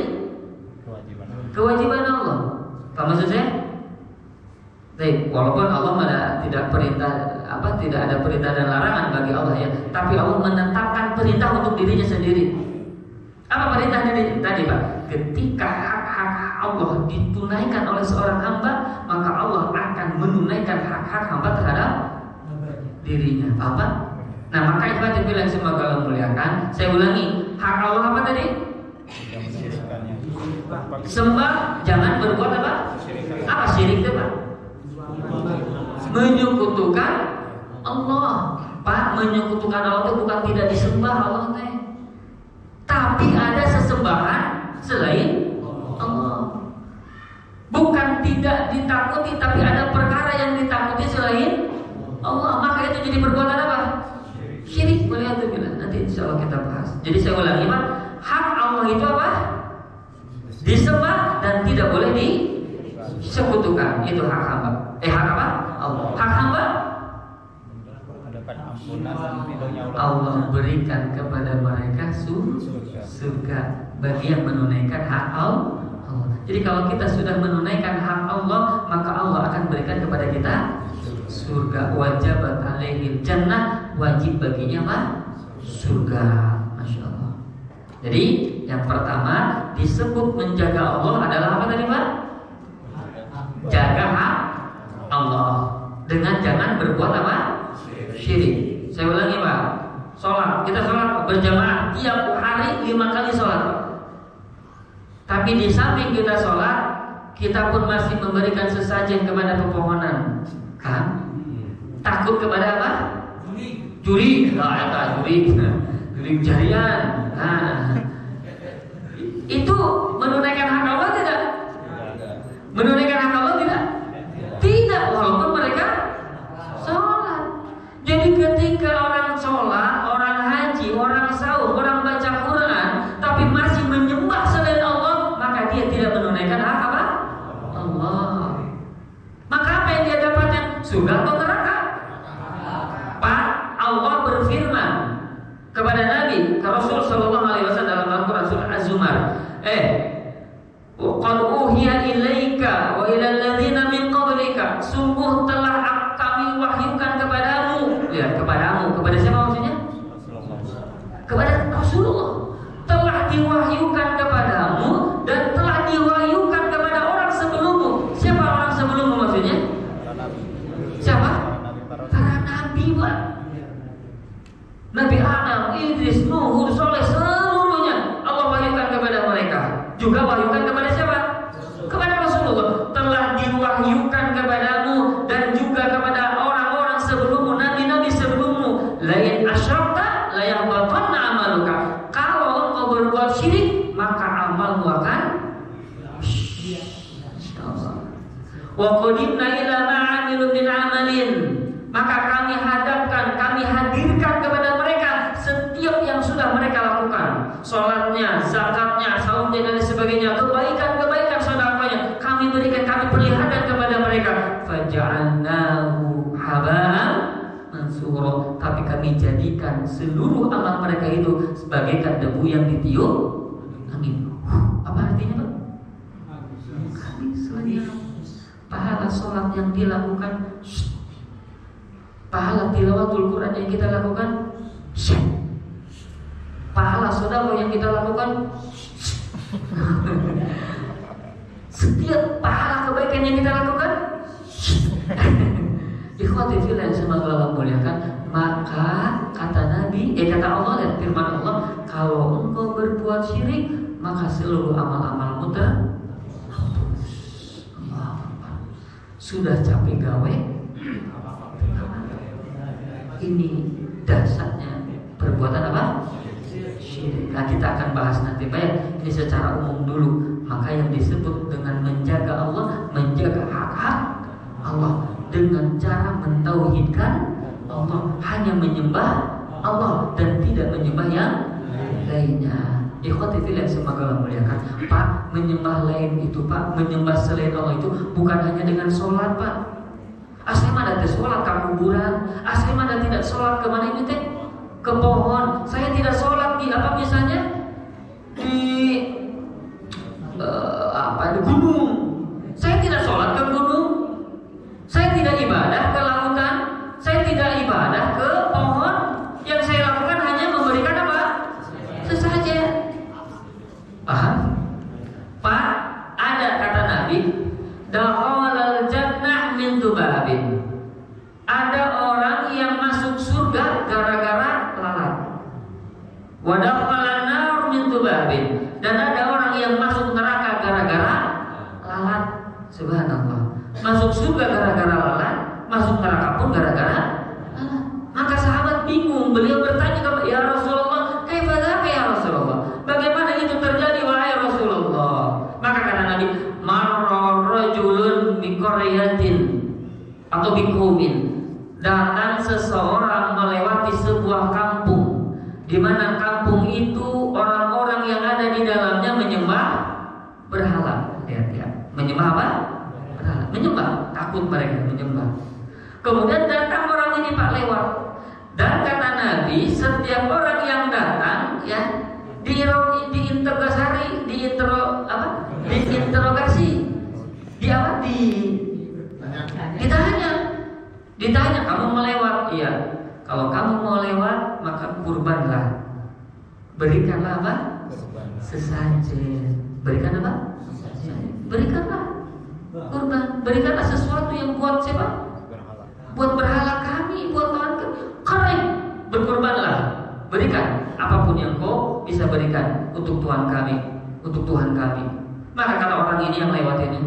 kewajiban Allah. Apa maksud saya? Baik, walaupun Allah tidak ada perintah dan larangan bagi Allah ya, tapi Allah menetapkan perintah untuk dirinya sendiri. Apa perintah tadi Pak? Ketika hak-hak Allah ditunaikan oleh seorang hamba, maka Allah akan menunaikan hak-hak hamba terhadap dirinya. Apa? Nah, maka ibadah bilang semoga Allah muliakan. Saya ulangi, hak Allah apa tadi? Sembah, jangan berbuat apa? Apa syirik itu Pak? Menyekutukan Allah. Pak, menyekutukan Allah itu bukan tidak disembah Allah teh, tapi ada sesembahan selain Allah. Bukan tidak ditakuti, tapi ada perkara yang ditakuti selain Allah. Maka itu jadi perbuatan apa? Syirik. Nanti insya Allah kita bahas. Jadi saya ulangi Pak, hak Allah itu apa? Disembah dan tidak boleh disekutukan. Itu hak hamba. Hak apa? Allah. Hak hamba? Allah berikan kepada mereka surga bagi yang menunaikan hak Allah. Jadi kalau kita sudah menunaikan hak Allah, maka Allah akan berikan kepada kita surga. Wajibat alaihil jannah, wajib baginya Pak surga. Masya Allah. Jadi yang pertama disebut menjaga Allah adalah apa tadi Pak? Jaga hak Allah dengan jangan berbuat apa? Syirik. Saya ulangi Pak, sholat, kita sholat berjamaah tiap hari 5 kali sholat. Tapi di samping kita sholat, kita pun masih memberikan sesajen kepada pepohonan, kan? Takut kepada apa? Juri, juri jarian. Nah, itu menunaikan hak Allah tidak? Menunaikan hak Allah tidak? Tidak, walaupun mereka sholat. Jadi ketika orang sholat, orang haji, orang sahur, orang baca Quran, tapi masih menyembah selain Allah, maka dia tidak menunaikan hak apa? Allah. Maka apa yang dia dapatkan? Surga atau neraka? Pak, Allah berfirman kepada Nabi, ke Rasul Sallallahu Alaihi Wasallam dalam Al-Quran surah Az-Zumar, qad uhiya ilaika wa ila alladzina min qablika, sungguh telah kami wahyukan kepadamu. Ya, kepadamu, kepada siapa maksudnya? Kepada Rasulullah. Telah diwahyukan kepadamu dan telah diwahyukan kepada orang sebelummu. Siapa orang sebelummu maksudnya? Siapa? Para nabi Pak. Nabi Adam, Idris, Nuh, Hud, Saleh, seluruhnya Allah wahyukan kepada mereka. Juga wahyukan kepada siapa? Kepada Rasulullah. Telah diwahyukan kepadamu dan juga kepada orang-orang sebelummu, nabi-nabi sebelummu. Lain asyrakta la yahbatanna amaluka. Kalau engkau berbuat syirik, maka amalmu akan wa qadimna ila ma'amilu min amalin. Maka kami hadapkan, kami hadirkan kepada mereka setiap yang sudah mereka lakukan, sholatnya, zakatnya, saumnya dan sebagainya, kebaikan-kebaikan sedekahnya, kami berikan, kami perlihatkan kepada mereka. Faja'alnahu haba'an mansura. Tapi kami jadikan seluruh amal mereka itu sebagaikan debu yang ditiup angin. Apa artinya Pak? Kami selain pahala sholat yang dilakukan, pahala tilawatul Quran yang kita lakukan, pahala sedekah yang kita lakukan, setiap pahala kebaikan yang kita lakukan, ikhwati fillah yang semoga Allah muliakan. Maka kata Nabi, kata Allah dan firman Allah, kalau engkau berbuat syirik, maka seluruh amal-amalmu terhapus. Sudah capek gawe, ini dasarnya perbuatan apa? Syirik. Nah, kita akan bahas nanti Pak ya. Ini secara umum dulu. Maka yang disebut dengan menjaga Allah, menjaga hak-hak Allah dengan cara mentauhidkan Allah, hanya menyembah Allah dan tidak menyembah yang lainnya. Ikhwati fillah semoga Allah muliakan. Pak, menyembah lain itu Pak, menyembah selain Allah itu bukan hanya dengan sholat Pak. Saya mah tidak sholat ke kuburan, saya mah tidak sholat ke mana ini teh? Ke pohon. Saya tidak sholat di apa misalnya di di gunung. Saya tidak sholat ke gunung. Saya tidak ibadah ke lautan. Saya tidak ibadah ke pohon. Yang saya lakukan hanya memberikan apa? Sesajen. Paham? Pak, ada kata Nabi, dakhalal jannah min tubabin. Ada orang yang masuk surga gara-gara lalat. Wa dakhalan nar min tubabin. Dan ada orang yang masuk neraka gara-gara lalat. Subhanallah. Masuk surga gara-gara lalat, masuk neraka pun gara-gara lalat. Maka sahabat bingung, beliau bertanya kepada ya Rasulullah, kaifa dzaka ya Rasulullah? Bagaimana itu terjadi wahai Rasulullah? Maka kata Nabi, marra rajulun bi qaryatin atau bi qaumin. Datang seseorang melewati sebuah kampung, di mana kampung itu orang-orang yang ada di dalamnya menyembah berhala. Lihat ya, menyembah apa? Berhala. Menyembah, takut mereka menyembah. Kemudian datang orang ini Pak lewat. Dan kata Nabi, setiap orang yang datang ya ditanya kamu mau lewat? Iya. Kalau kamu mau lewat maka kurbanlah. Berikanlah apa? Sesajen. Berikan apa? Berikanlah kurban. Berikanlah sesuatu yang buat siapa? Buat berhala kami, buat Tuhan kami. Berkorbanlah. Berikan apapun yang kau bisa berikan untuk Tuhan kami, untuk Tuhan kami. Maka kata orang ini yang lewat ini,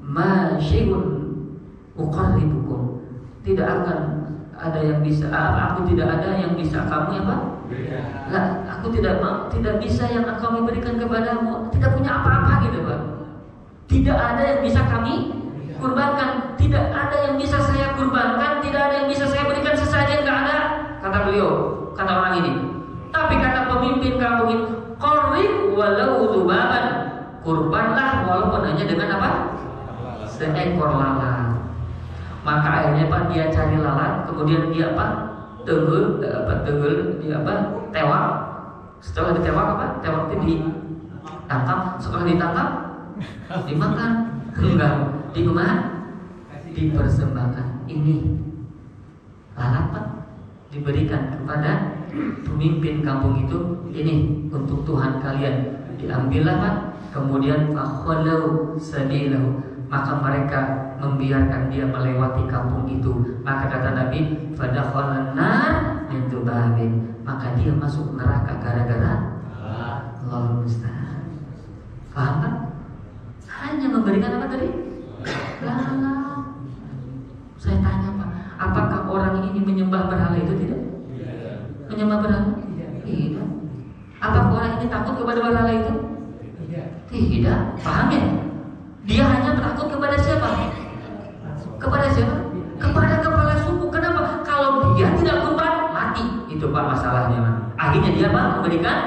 ma syai'un uqarribukum. Tidak akan ada yang bisa, aku tidak ada yang bisa kamu apa? Lah, aku tidak bisa yang kami berikan kepadamu. Tidak punya apa-apa gitu, Pak. Tidak ada yang bisa kami kurbankan, tidak ada yang bisa saya kurbankan, tidak ada yang bisa saya berikan sesajen, enggak ada. Kata beliau, kata orang ini. Tapi kata pemimpin kampung ini, qarrib walau dzubaban. Kurbanlah walaupun hanya dengan apa? Seekor lalat. Maka akhirnya Pak dia cari lalat, kemudian dia apa? Tegel, dia apa? Tewak. Setelah ditewak apa? Tewak itu ditangkap. Setelah ditangkap, dimakan. Enggak, dipersembahkan. Ini lalat Pak diberikan kepada pemimpin kampung itu. Ini untuk Tuhan kalian. Diambillah Pak. Kemudian fakhalau sabilahu, maka mereka membiarkan dia melewati kampung itu. Maka kata Nabi, fadakhalan nar min tubabin, maka dia masuk neraka gara-gara Allahu musta'an. Paham kan? Hanya memberikan apa tadi? Lalat. Saya tanya Pak, apakah orang ini menyembah berhala itu tidak? Menyembah berhala? Tidak. Apakah orang ini takut kepada berhala itu? Tidak. Paham ya? Dia hanya takut kepada siapa? Kepada siapa? Kepada kepala suku. Kenapa? Kalau dia tidak kurban, mati. Itu Pak masalahnya. Akhirnya dia Pak memberikan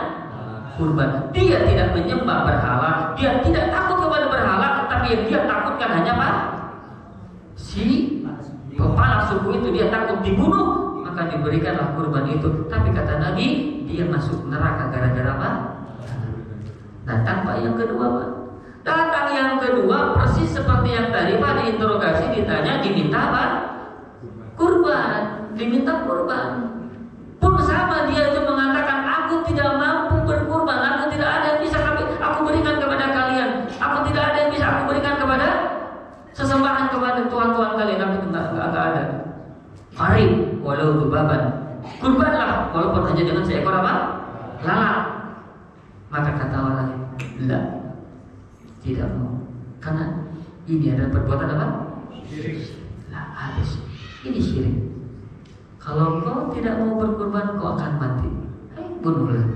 kurban. Dia tidak menyembah berhala, dia tidak takut kepada berhala, tapi yang dia takutkan hanya Pak si kepala suku itu. Dia takut dibunuh, maka diberikanlah kurban itu. Tapi kata Nabi, dia masuk neraka gara-gara apa? Datang Pak yang kedua Pak. Datang yang kedua persis seperti yang tadi Pak, diinterogasi, ditanya, diminta apa? Kurban, diminta kurban. Pun sama dia itu mengatakan, aku tidak mampu berkurban, aku tidak ada yang bisa aku berikan kepada kalian, aku tidak ada yang bisa aku berikan kepada sesembahan kepada Tuhan-Tuhan kalian, aku tidak ada. Qarib walau dzubaban, kurbanlah walaupun hanya dengan seekor apa? Lalat. Maka kata orang, la, tidak mau, karena ini adalah perbuatan apa? Syirik. Lah habis, ini syirik. Kalau kau tidak mau berkorban, kau akan mati. Bunuhlah.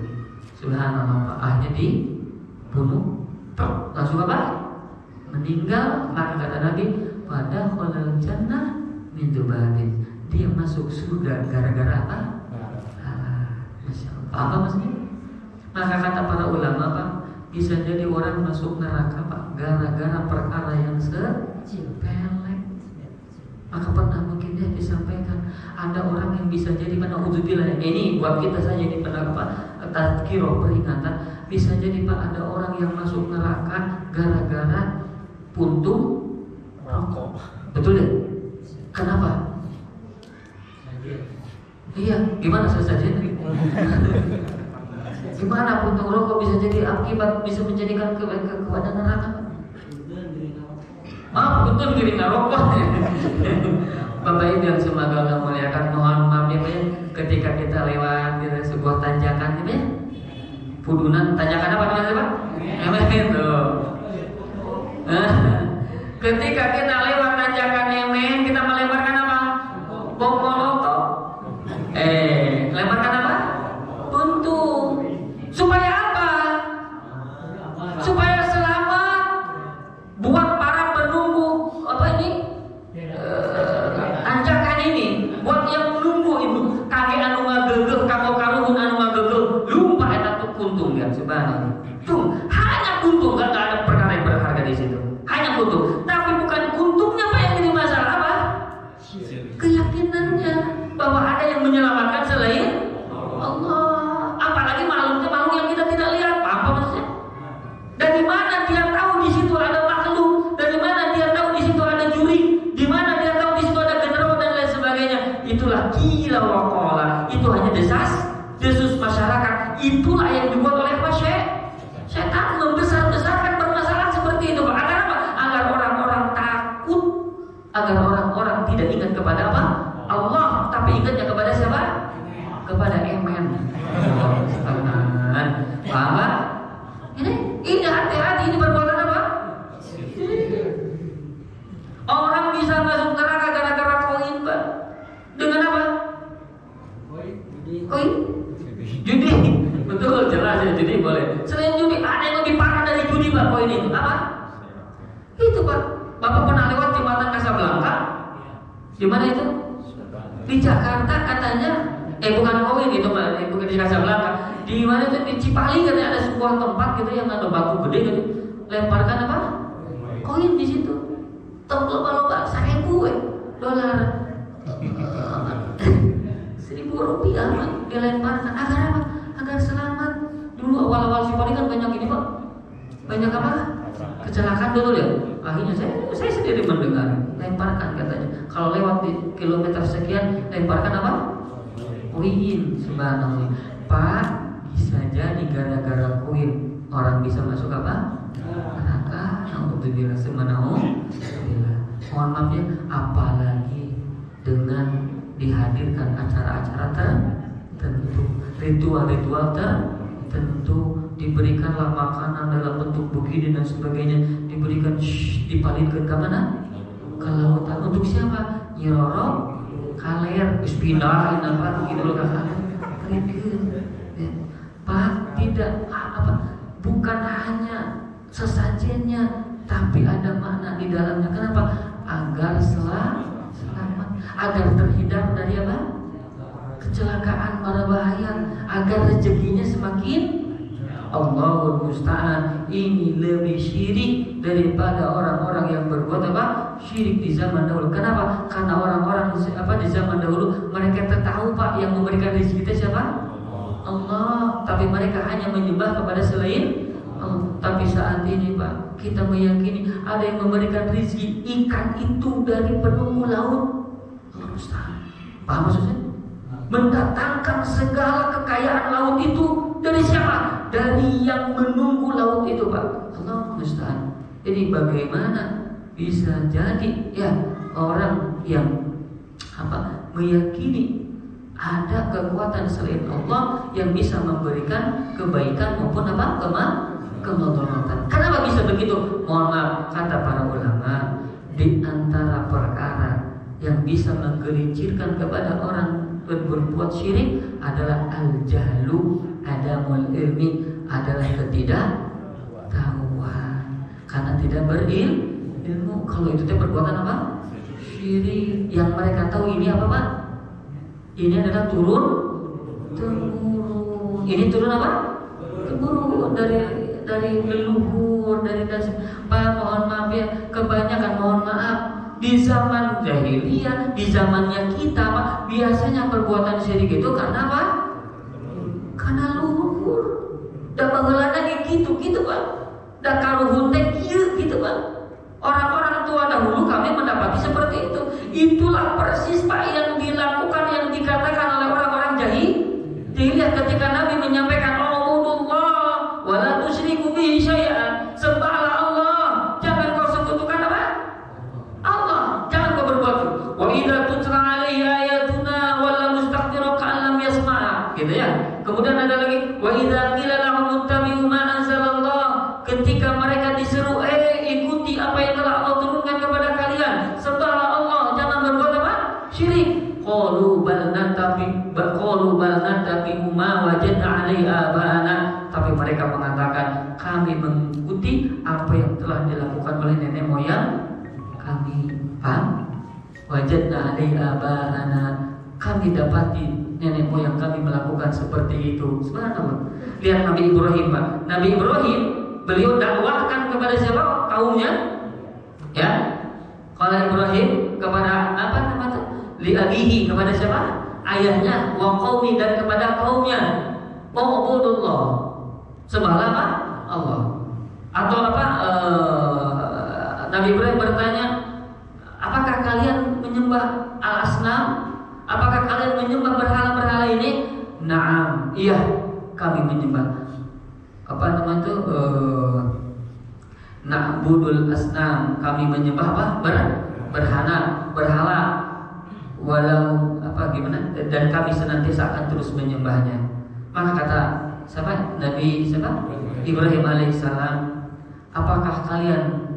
Subhanallah. Akhirnya dibunuh. Langsung apa? Meninggal. Maka kata Nabi, pada khalal jannah min dzubabin. Dia masuk surga gara-gara apa? Masya Allah. Apa maksudnya? Maka kata para ulama Pak, bisa jadi orang masuk neraka Pak gara-gara perkara yang sepele. Maka pernah Ini disampaikan ada orang yang bisa jadi naudzubillah. Ini buat kita saja ini tadzkirah peringatan. Bisa jadi Pak ada orang yang masuk neraka gara-gara puntung rokok. Betul ya? Kenapa? Iya, gimana sesajen? Gimana puntung rokok bisa jadi akibat bisa menjadikan kepada neraka? Maaf, betul giring rokok. Bapak Ibu yang semoga Allah muliakan, mohon maaf ya ketika kita lewat di sebuah tanjakan gitu ya. Pudunan, tanjakan apa namanya Pak? Itu. Ketika kita lewat tanjakan Yemen, kita melemparkan apa? Bom molotov. Lemparkan apa? Puntung. Supaya apa? Supaya selamat buat para penunggu apa ini? Tanjakan ini, buat yang menunggu itu. Kakek anu ngagegeh, kakok kaluhun anu ngagegeh, lupa eta tuh kuntung ya subhanallah. Tuh, hanya kuntung, gak ada perkara yang berharga di situ. Hanya kuntung. Tapi bukan kuntungnya Pak yang jadi masalah apa? Keyakinannya bahwa ada yang menyelamatkan selain Allah. Apalagi makhluknya makhluk yang kita tidak lihat. Apa maksudnya? Dari mana dia tahu di situ ada makhluk? Dari mana dia tahu di situ ada juri? Di mana dia tahu di situ ada genderuwo dan lain sebagainya? Itulah gila wakola. Itu hanya desus masyarakat. Itulah yang dibuat oleh Pak Setan membesar-besarkan permasalahan seperti itu. Agar apa? Agar orang-orang takut, agar orang-orang tidak ingat kepada apa? Allah, tapi ingatnya kepada siapa? Kepada Emen. Paham Pak? Ini hati-hati, ini perbuatan apa? Orang bisa masuk neraka gara-gara koin Pak. Dengan apa? Koin? Judi. Betul, jelas ya, judi boleh. Selain judi, ada yang lebih parah dari judi Pak, koin itu. Apa? Itu Pak. Bapak pernah lewat jembatan Casablanca? Di mana itu? Di Jakarta katanya, bukan koin itu Pak, bukan di Casablanca. Di mana itu di Cipali katanya ada sebuah tempat gitu yang ada batu gede gitu. Lemparkan apa? Koin di situ. Tahu lomba-lomba $1.000 $1.000 dilemparkan agar apa? Agar selamat. Dulu awal-awal Cipali kan banyak ini Pak. Banyak apa? Kecelakaan dulu ya. Akhirnya saya sendiri mendengar lemparkan katanya. Kalau lewat di kilometer sekian lemparkan apa? Koin. Subhanallah. Pak, bisa jadi gara-gara koin orang bisa masuk apa? Neraka. Alhamdulillah subhanallah. Mohon maaf ya, apalagi dengan dihadirkan acara-acara tertentu, ritual-ritual tertentu, diberikanlah makanan dalam bentuk begini dan sebagainya, diberikan dipalitkan ke mana? Ke lautan. Untuk siapa? Nyiroro, kaler, pindahin apa gitu loh kakak. Pak, tidak apa, bukan hanya sesajennya, tapi ada makna di dalamnya. Kenapa? Agar selamat, agar terhindar dari apa? Kecelakaan, berbahaya, agar rezekinya semakin. Allahul musta'an. Ini lebih syirik daripada orang-orang yang berbuat apa? Syirik di zaman dahulu. Kenapa? Karena orang-orang di zaman dahulu mereka tahu Pak yang memberikan rezeki kita siapa? Allah. Tapi mereka hanya menyembah kepada selain Allah. Tapi saat ini Pak, kita meyakini ada yang memberikan rezeki ikan itu dari penunggu laut. Allah musta'an. Paham maksudnya? Mendatangkan segala kekayaan laut itu dari siapa? Dari yang menunggu laut itu Pak. Allah musta'an. Jadi bagaimana bisa jadi ya orang yang apa meyakini ada kekuatan selain Allah yang bisa memberikan kebaikan maupun apa kemadaratan. Kenapa bisa begitu? Mohon maaf, kata para ulama, di antara perkara yang bisa menggelincirkan kepada orang berbuat syirik adalah al-jahlu, adamul ilmi, adalah ketidaktahuan. Karena tidak berilmu. Kalau itu perbuatan apa? Syirik. Yang mereka tahu ini apa Pak? Ini adalah turun temurun. Ini turun apa? Temurun dari leluhur, dari dasar. Pak, mohon maaf ya, kebanyakan mohon maaf di zaman jahiliyah, di zamannya kita Pak, biasanya perbuatan syirik itu karena apa? Karena luhur. Da bageulana ge gitu Pak. Da karuhun teh kieu gitu Pak. Orang-orang tua dahulu kami mendapati seperti itu. Itulah persis Pak yang dilakukan, yang dikatakan oleh orang-orang jahiliyah ketika Nabi menyampaikan Allahumma wa la tusyriku bihi syai'an. Sembahlah Allah, jangan kau sekutukan apa? Allah, jangan kau berbuat. Wa idza tutla alaihi ayatuna wa lam yastakbiru ka'an lam yasma'a. Gitu ya. Kemudian ada lagi wa idza qila lahum ittabi'u ma anzalallah. Ketika mereka diseru ikuti apa yang telah Allah turunkan kepada kalian, sembahlah Allah, jangan berbuat apa? Syirik. Qalu bal natabi ma wajadna 'alaihi aba'ana. Tapi mereka mengatakan kami mengikuti apa yang telah dilakukan oleh nenek moyang kami. Wajadna 'alaihi aba'ana. Kami dapati nenek moyang kami melakukan seperti itu. Subhanallah. Lihat Nabi Ibrahim Pak. Nabi Ibrahim beliau dakwahkan kepada siapa? Kaumnya. Ya. Qala Ibrahim kepada apa namanya? Li abihi, kepada siapa? Ayahnya. Wa qaumi, dan kepada kaumnya. Ubudullah. Sembahlah apa? Allah. Atau apa? Nabi Ibrahim bertanya, apakah kalian menyembah al-asnam? Apakah kalian menyembah berhala-berhala ini? Naam, iya, kami menyembah. Apa namanya itu? Na'budul asnam, kami menyembah apa? Berhala. Walau apa gimana? Dan kami senantiasa akan terus menyembahnya. Maka kata siapa? Nabi siapa? Ibrahim alaihissalam, apakah kalian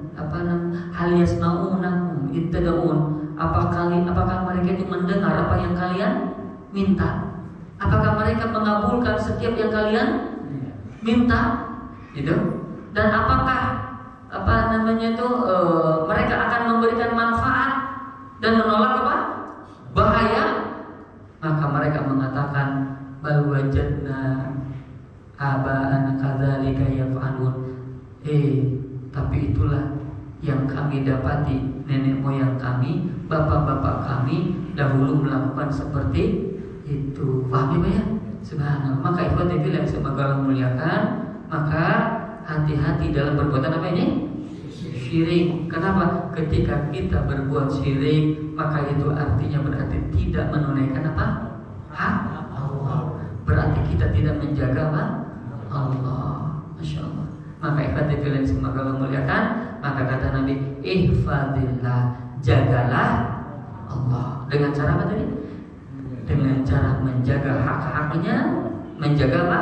hal yasma'unakum ittada'un? Apakah mereka itu mendengar apa yang kalian minta? Apakah mereka mengabulkan setiap yang kalian minta? Gitu. Dan apakah mereka akan memberikan manfaat dan menolak apa? Bahaya? Maka mereka mengatakan bal wajadna aba'ana kadzalika yaf'alun. Tapi itulah yang kami dapati, nenek moyang kami, bapak-bapak kami dahulu melakukan seperti itu. Paham ya? Subhanallah. Maka ikhwati fillah yang semoga Allah muliakan, maka hati-hati dalam perbuatan apa ini? Syirik. Kenapa? Ketika kita berbuat syirik, maka itu artinya berarti tidak menunaikan apa? Hak Allah. Berarti kita tidak menjaga apa? Allah. Masya Allah. Maka ikhwati fillah yang semoga Allah muliakan, maka kata Nabi, ihfadillah, jagalah Allah. Dengan cara apa tadi? Dengan cara menjaga hak-haknya, menjaga apa?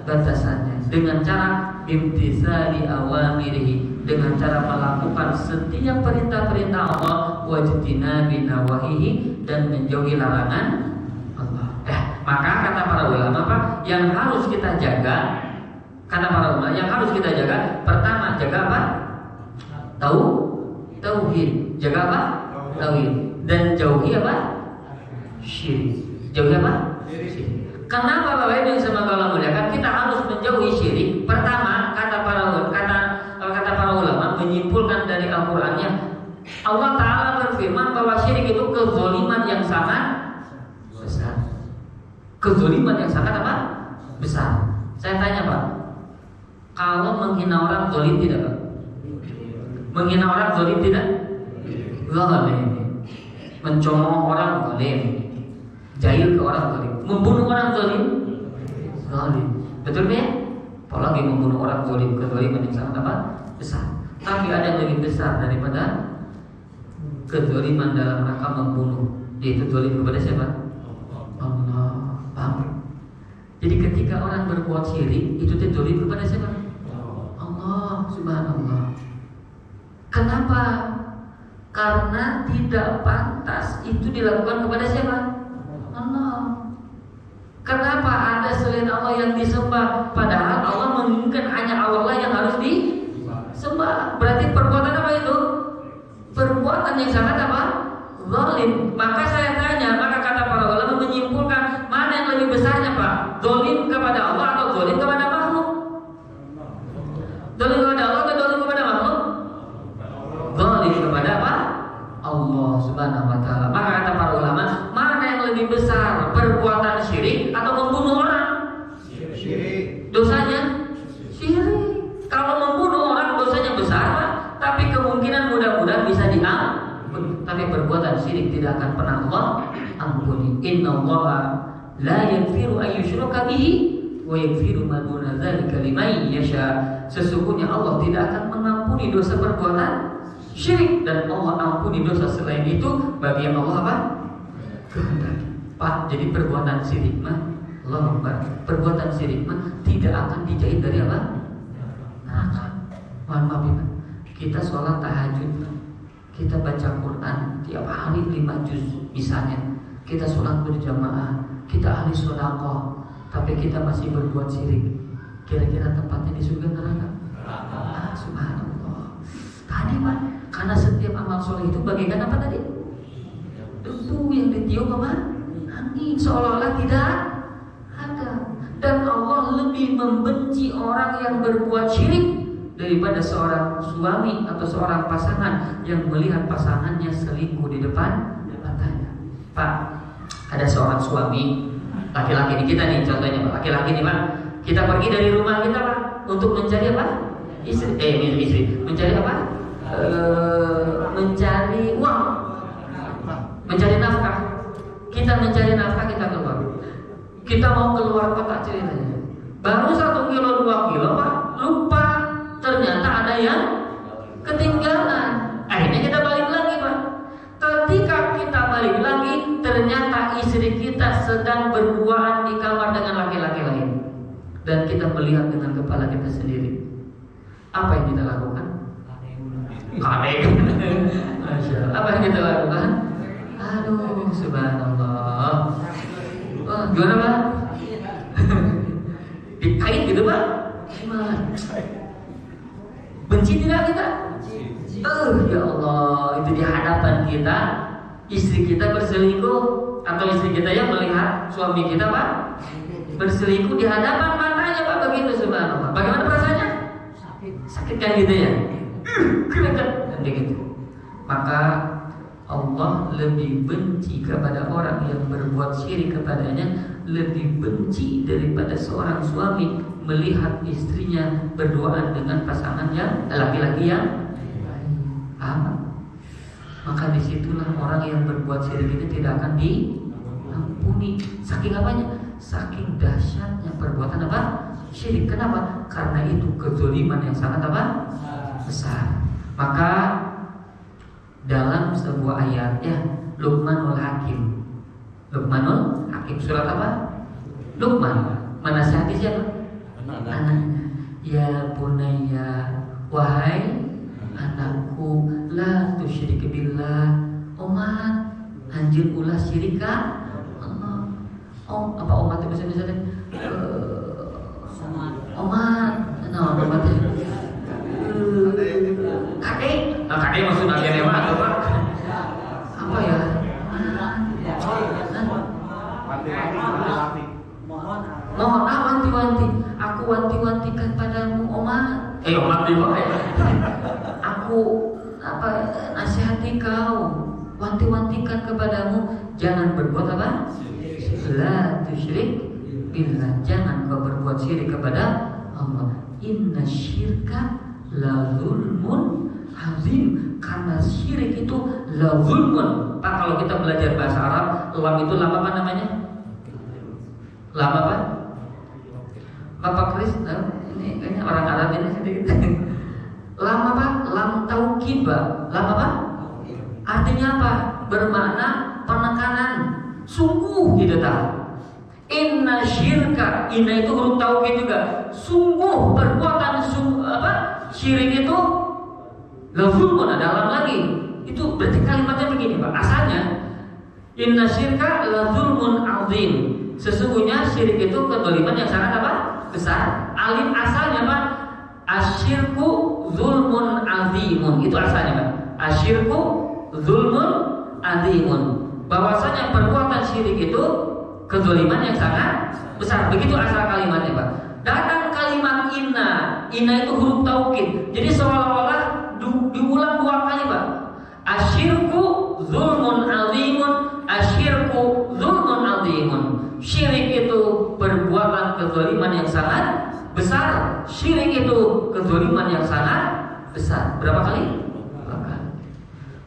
Batasannya. Dengan cara imtitsali awamirihi, dengan cara melakukan setiap perintah-perintah Allah, wajtinabi nawahihi, dan menjauhi larangan Allah. Maka kata para ulama apa? Yang harus kita jaga, kata para ulama yang harus kita jaga, pertama jaga apa? Tauhid. Jaga apa? Tauhid. Dan jauhi apa? Syirik. Jauhi apa? Syirik. Kenapa Bapak Ibu yang semoga Allah muliakan, kita harus menjauhi syirik? Pertama, kata para ulama menyimpulkan dari Al-Qur'annya, Allah Ta'ala berfirman bahwa syirik itu kezaliman yang sangat besar. Kezaliman yang sangat apa? Besar. Saya tanya Pak, kalau menghina orang zalim tidak Pak? Menghina orang zalim tidak? Zalim. Mencemooh orang zalim. Jahil ke orang zalim. Membunuh orang zalim. Betul ya? Apalagi membunuh orang zalim, kezaliman yang sangat apa? Besar. Tapi ada yang lebih besar daripada kezaliman dalam rangka membunuh, yaitu zalim kepada siapa? Allah. Paham? Jadi ketika orang berbuat syirik, itu zalim kepada siapa? Allah. Subhanallah. Kenapa? Karena tidak pantas itu dilakukan kepada siapa? Allah. Kenapa ada selain Allah yang disembah? Padahal Allah menginginkan hanya Allah yang harus disembah. Berarti perbuatan apa itu? Perbuatan yang sangat apa? Zalim. Maka saya tanya, maka kata para ulama menyimpulkan, mana yang lebih besarnya Pak? Zalim kepada Allah atau zalim kepada makhluk? Zalim kepada Allah atau zalim kepada makhluk? Zalim kepada apa? Subhanahu wa ta'ala. Maka kata para ulama, mana yang lebih besar, perbuatan syirik atau membunuh orang? Syirik. Dosanya syirik. Kalau membunuh orang dosanya besar, tapi kemungkinan mudah-mudahan bisa diampuni. Tapi perbuatan syirik tidak akan pernah Allah ampuni. Innallaha la yaghfiru an yushraka bihi wa yaghfiru ma duna dzalika liman yasha. Sesungguhnya Allah tidak akan mengampuni dosa perbuatan syirik, dan Allah ampuni dosa selain itu bagi yang Allah apa? Kehendaki. Pak, jadi perbuatan syirik mah, Allah Akbar, perbuatan syirik mah tidak akan dijahit dari apa? Neraka. Mohon maaf ya, kita sholat tahajud, kita baca Quran tiap hari 5 juz misalnya, kita sholat berjamaah, kita ahli sedekah, tapi kita masih berbuat syirik. Kira-kira tempatnya di surga neraka? Subhanallah. Tadi Pak, karena setiap amal soleh itu bagaikan apa tadi? Debu yang ditiup apa? Angin, seolah-olah tidak ada. Dan Allah lebih membenci orang yang berbuat syirik daripada seorang suami atau seorang pasangan yang melihat pasangannya selingkuh di depan matanya. Pak, ada seorang suami, laki-laki ini kita nih contohnya Pak, laki-laki nih Pak, kita pergi dari rumah kita Pak untuk mencari apa? Istri, mencari apa? Mencari uang, mencari nafkah. Kita mencari nafkah, kita keluar. Kita mau keluar kota ceritanya. Baru 1 kilo 2 kilo Pak, lupa. Ternyata ada yang ketinggalan. Akhirnya kita balik lagi Pak. Ketika kita balik lagi, ternyata istri kita sedang berduaan di kamar dengan laki-laki lain, dan kita melihat dengan kepala kita sendiri. Apa yang kita lakukan? Kadek. Apa yang kita lakukan? Aduh, subhanallah. Oh, gimana Pak? Dikait gitu Pak? Gimana? Benci tidak kita? Ya Allah, itu di hadapan kita, istri kita berselingkuh, atau istri kita yang melihat suami kita Pak berselingkuh di hadapan matanya Pak, begitu subhanallah. Bagaimana perasaannya? Sakit kan gitu ya? Kan gitu. Maka Allah lebih benci kepada orang yang berbuat syirik kepadanya, lebih benci daripada seorang suami melihat istrinya berduaan dengan pasangan yang laki-laki yang paham? Maka disitulah orang yang berbuat syirik itu tidak akan diampuni. Saking apanya? Saking dahsyatnya perbuatan apa? Syirik. Kenapa? Karena itu kezaliman yang sangat apa? Besar. Maka dalam sebuah ayat ya, Luqmanul Hakim. Luqmanul Hakim surat apa? Luqman menasihati siapa? Anaknya. Ya bunayya, wahai anakku, la tusyrik billah. Umat, anjir ulah syirika Allah. Apa umat itu misalnya? Umat. Nah, umat itu. Kakek maksudnya akhirnya apa Pak? Apa ya? Mohon wanti-wanti. Aku wanti-wantikan padamu umat. Umat juga ya. Aku nasihati kau, wanti-wantikan kepadamu, jangan berbuat apa? La tusyrik billah. Jangan kau berbuat syirik kepada Allah. Inna syirka la zulmun azim. Karena syirik itu la zulmun. Pak, kalau kita belajar bahasa Arab, lam itu lam apa namanya? Lam apa? Bapak Kris, ini kayaknya orang Arab ini sedikit. Lam apa? Lam taukid, Pak. Lam apa? Artinya apa? Bermakna penekanan. Sungguh gitu tak? Inna syirka, inna itu huruf taukid juga. Sungguh perbuatan syirik itu la zulmun, ada lam lagi. Itu berarti kalimatnya begini Pak. Asalnya inna syirka la zulmun azim. Sesungguhnya syirik itu kezaliman yang sangat apa? Besar. Alif asalnya Pak, asyirku zulmun azimun. Itu asalnya Pak. Asyirku zulmun azimun. Bahwasanya perbuatan syirik itu kezaliman yang sangat besar. Begitu asal kalimatnya Pak. Datang kalimat inna. Inna itu huruf taukid. Jadi seolah-olah diulang 2 kali Pak. Asyirku zulmun azimun, asyirku zulmun azimun. Syirik itu perbuatan kezaliman yang sangat besar. Syirik itu kezaliman yang sangat besar. Berapa kali?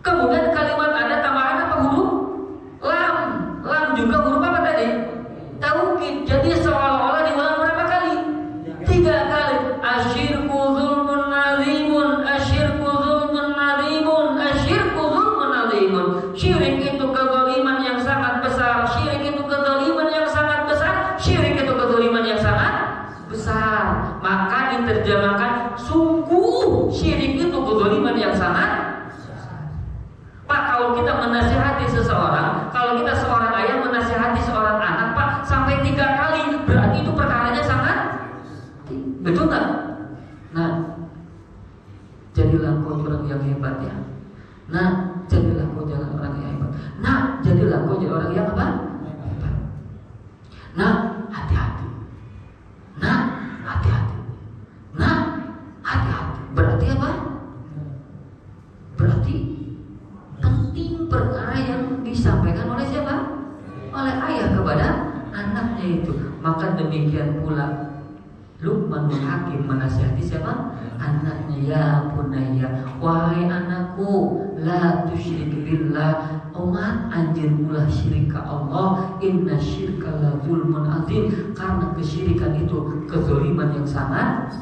Kemudian kalimat ada tambahan apa huruf? Lam. Lam juga huruf apa tadi? Taukid. Jadi seolah-olah diulang berapa kali? 3 kali. Asyirku zulmun azimun, asyirku zulmun azimun, asyirku zulmun azimun. Syirik itu kezaliman yang sangat besar. Syirik itu kezaliman yang sangat besar. Syirik itu kezaliman yang sangat besar. Maka diterjemahkan sungguh syirik itu kezaliman yang sangat. Pak, kalau kita menasihati seseorang, kalau kita seorang ayah menasihati seorang anak, Pak, sampai 3 kali, berarti itu perkaranya sangat, betul nggak? Nah, jadilah kau orang yang hebat ya. Nah, jadilah kau jangan orang yang hebat. Nah, jadilah kau jadi orang yang apa? Hebat. Nah, hati-hati. Nah, hati-hati. Nah, hati-hati. Berarti apa? Berarti penting perkara yang disampaikan oleh siapa? Oleh ayah kepada anaknya itu. Maka demikian pula Luqmanul Hakim menasihati siapa? Anaknya, ya bunayya, wahai anakku, la tusyrik billah, umat anjeun ulah syirik ka Allah, inna syirka la zulmun azim, karena kesyirikan itu kezaliman yang sangat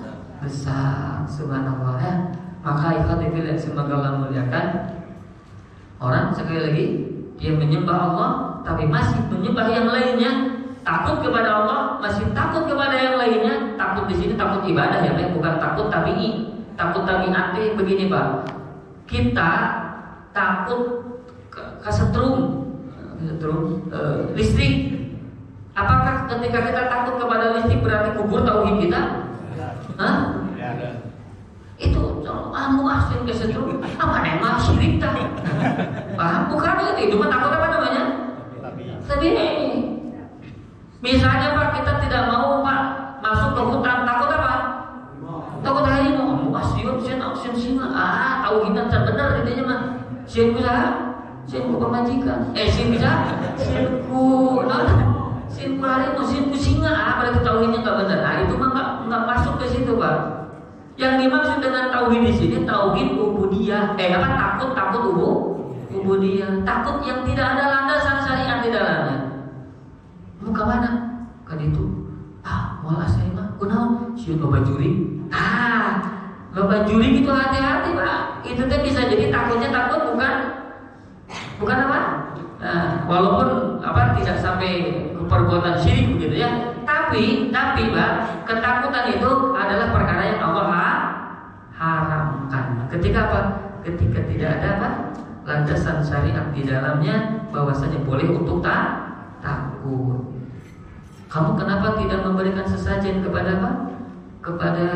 besar. Subhanallah ya. Maka ikhwati fillah semoga Allah muliakan. Orang sekali lagi dia menyembah Allah tapi masih menyembah yang lainnya, takut kepada Allah, masih takut kepada yang lainnya. Takut di sini takut ibadah ya, bukan takut tabi'i. Takut tabi'at begini Pak. Kita takut kesetrum listrik. Apakah ketika kita takut kepada listrik berarti kubur tauhid kita? Hah? Itu anu asin kesetrum apa emang syirik tak? Paham? Bukan itu mah takut apa namanya? Tapi misalnya Pak, kita tidak mau Pak masuk ke hutan, takut apa? Takut harimau. Asyik sen singa. Tauhidan benar intinya mah. Sieun usaha, sieun pemajikan. Sieun bisa, sieun ku harimau, sieun ku singa. Berarti tauhidnya enggak benar. Itu mah enggak masuk ke situ Pak. Yang dimaksud dengan tauhid di sini tauhid ubudiyah. Takut ubudiyah. Takut yang tidak ada landasan syariat di dalamnya. Mau ke mana? Kan itu. Malah saya mah kunaon? Sieun loba juri. Loba juri gitu, hati-hati Pak. Itu teh bisa jadi takutnya takut bukan apa? Walaupun tidak sampai ke perbuatan syirik begitu ya. Tapi Pak, ketakutan itu adalah perkara yang Allah haramkan. Ketika apa? Ketika tidak ada apa? Landasan syariat di dalamnya, bahwasanya boleh untuk takut. Kamu kenapa tidak memberikan sesajen kepada apa? Kepada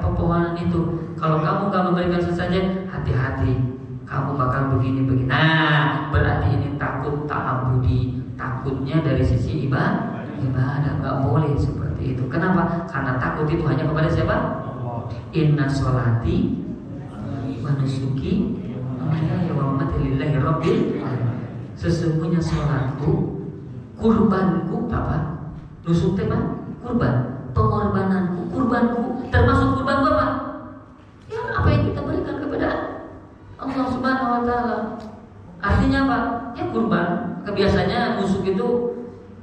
pepohonan itu. Kalau kamu gak memberikan sesajen, hati-hati, kamu bakal begini. Nah, berarti ini takut ta'abudi. Takutnya dari sisi ibadah, nggak boleh seperti itu. Kenapa? Karena takut itu hanya kepada siapa? Inna sholati wa nusuki wa mamati lillahi rabbil alamin. Sesungguhnya sholatku, kurbanku apa? Nusuk teh kurban, pengorbananku, kurbanku, termasuk kurban apa? Ya, apa yang kita berikan kepada Allah Subhanahu wa taala. Artinya apa? Ya kurban. Kebiasaannya nusuk itu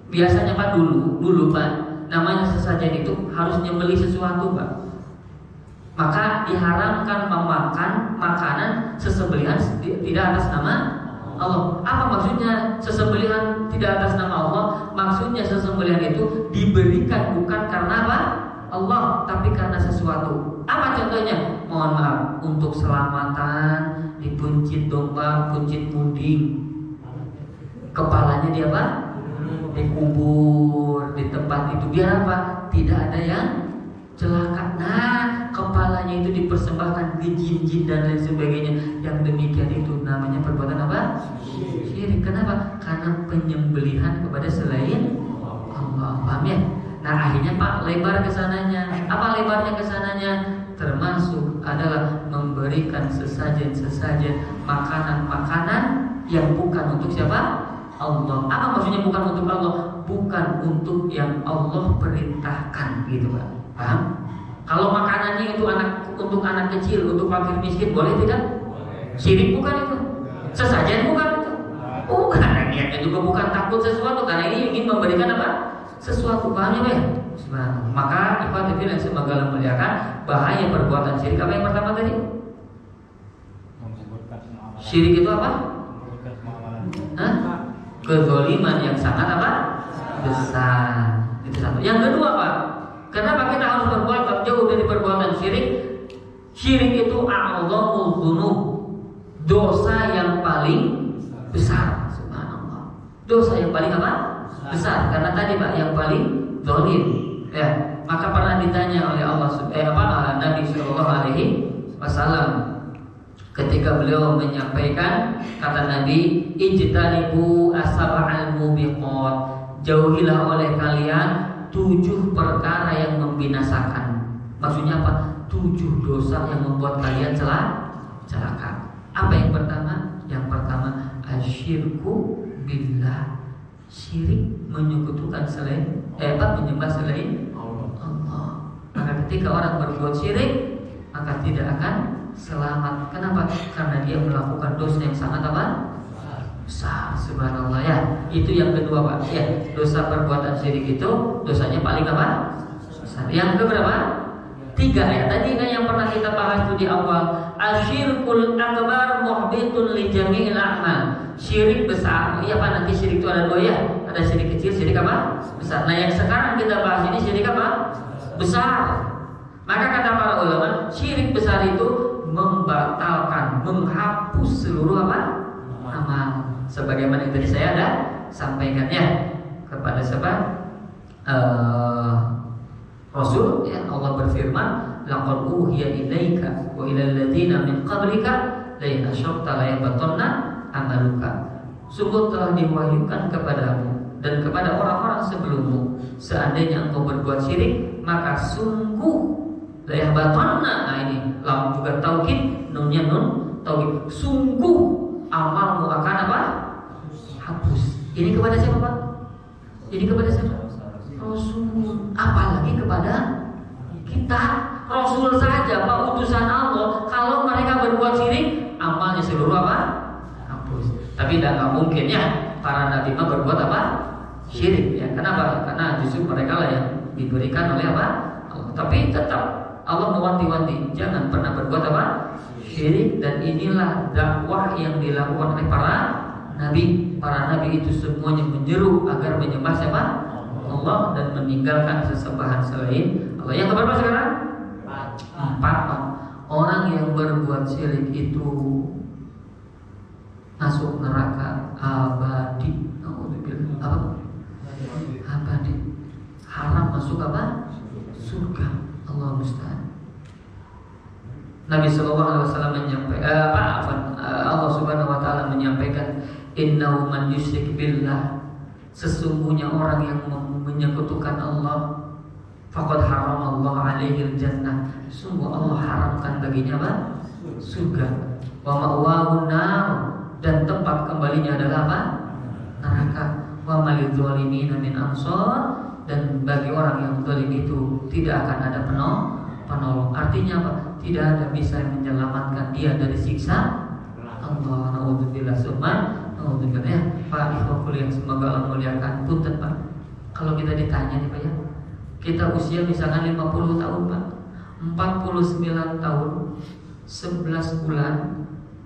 biasanya Pak dulu Pak, namanya sesajen itu harus nyembelih sesuatu Pak. Maka diharamkan memakan makanan sesembelihan tidak atas nama Allah. Apa maksudnya sesembelihan tidak atas nama Allah? Maksudnya sesembelihan itu diberikan bukan karena apa? Allah, tapi karena sesuatu. Apa contohnya? Mohon maaf, untuk selamatan dipuncit domba, puncit munding. Kepalanya dia apa? Dikubur di tempat itu, biar apa? Tidak ada yang celaka. Nah, kepalanya itu dipersembahkan ke jin-jin dan lain sebagainya. Yang demikian itu namanya perbuatan apa? Syirik. Kenapa? Karena penyembelihan kepada selain Allah. Paham ya? Nah, akhirnya Pak lebar ke sananya. Apa lebarnya ke sananya? Termasuk adalah memberikan sesajen-sesajen, makanan-makanan yang bukan untuk siapa? Allah. Apa maksudnya bukan untuk Allah? Bukan untuk yang Allah perintahkan, gitu Pak. Paham? Kalau makanannya itu untuk anak kecil, untuk fakir miskin, boleh tidak? Syirik bukan itu? Sesajen bukan itu? Bukan, niatnya juga bukan takut sesuatu, karena ini ingin memberikan apa? Sesuatu, pahamnya Pak ya? Maka ikhwati fillah yang semoga muliakan, bahaya perbuatan syirik. Apa yang pertama tadi? Syirik itu apa? Hah? Kezaliman yang sangat apa? Besar. Itu satu. Yang kedua Pak, kenapa kita harus berbuat jauh dari perbuatan syirik? Syirik itu a'dzamul dzunub, dosa yang paling besar. Subhanallah. Dosa yang paling apa? Besar. Karena tadi Pak, yang paling zalim. Ya, maka pernah ditanya oleh Nabi Sallallahu Alaihi Wasallam ketika beliau menyampaikan, kata Nabi, ijtanibu asab'al mubiqat, jauhilah oleh kalian 7 perkara yang membinasakan. Maksudnya apa? 7 dosa yang membuat kalian celaka. Apa yang pertama? Yang pertama, asyirku billah, syirik, menyekutukan selain menyembah selain Allah. Maka ketika orang berbuat syirik, maka tidak akan selamat. Kenapa? Karena dia melakukan dosa yang sangat apa? Besar. Subhanallah ya. Itu yang kedua Pak. Ya, dosa perbuatan syirik itu dosanya paling apa? Besar. Yang keberapa? 3 ya. Tadi kan yang pernah kita bahas itu di awal. Asyirkul akbar muhbitun li jami'il a'mal. Syirik besar. Iya Pak, nanti syirik itu ada 2 ya. Ada syirik kecil, syirik apa? Besar. Nah, yang sekarang kita bahas ini syirik apa? Besar. Maka kata para ulama, syirik besar itu membatalkan, menghapus seluruh apa? Amal. Sebagaimana yang tadi saya ada sampaikan ya kepada siapa? Rasul ya, Allah berfirman, laqad uhiya ilaika wa ilal ladzina min qablika la in asyrakta la yahbatanna amaluka. Sungguh telah diwahyukan kepadamu dan kepada orang-orang sebelummu, seandainya engkau berbuat syirik, maka sungguh la yahbatanna. Nah ini lam juga tauhid, nunnya nun tauhid. Sungguh amalmu akan apa? Hapus. Ini kepada siapa Pak? Ini kepada siapa? Rasul. Apalagi kepada kita. Rasul saja Pak, utusan Allah. Kalau mereka berbuat syirik, amalnya seluruh apa? Hapus. Tapi tidak mungkin ya para nabi berbuat apa? Syirik ya. Kenapa? Karena justru mereka lah yang diberikan oleh apa? Allah. Tapi tetap Allah mewanti-wanti, jangan pernah berbuat apa? Syirik. Dan inilah dakwah yang dilakukan oleh para nabi. Para nabi itu semuanya menyeru agar menyembah siapa? Allah, dan meninggalkan sesembahan selain Allah. Yang keberapa sekarang? 4. Orang yang berbuat syirik itu masuk neraka abadi. Apa? Abadi. Haram masuk apa? Surga. Allah musta'an. Nabi sallallahu alaihi wasallam menyampaikan Allah Subhanahu wa taala menyampaikan, innahu man yusyrik billah, sesungguhnya orang yang menyekutukan Allah, faqad haramallahu alaihi jannah, sungguh Allah haramkan baginya apa? Surga. Wa ma'wahun nar, dan tempat kembalinya adalah apa? Neraka. Wa malil zalimin min ansar, dan bagi orang yang zalim itu tidak akan ada penolong. Artinya apa? Tidak ada bisa menyelamatkan dia dari siksa Allah. Naudzubillah summa naudzubillah ya. Pak ikhwah yang semoga Allah muliakan. Punten Pak, kalau kita ditanya nih Pak ya, kita usia misalkan 50 tahun Pak, 49 tahun 11 bulan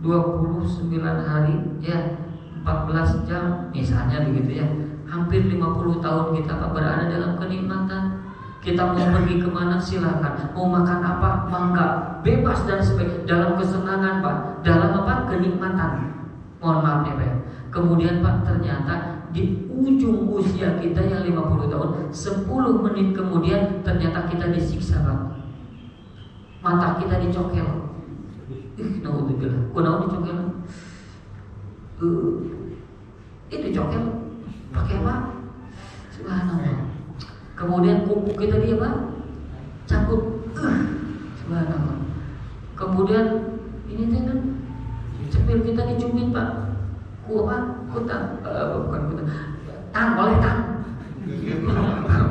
29 hari ya, 14 jam misalnya begitu ya. Hampir 50 tahun kita Pak berada dalam kenikmatan. Kita mau pergi kemana silakan, mau makan apa mangga, bebas dan sebagainya, dalam kesenangan Pak, dalam apa? Kenikmatan. Mohon maaf ya Pak. Kemudian Pak, ternyata di ujung usia kita yang 50 tahun, 10 menit kemudian ternyata kita disiksa Pak. Mata kita dicokel. Naudzubillah. Kunaon dicokel? Itu cokel pakai apa? Subhanallah. Kemudian kuku kita dia apa? Cabut. Subhanallah. Kemudian ini kan cepil kita dicubit Pak. bukan tang oleh tang.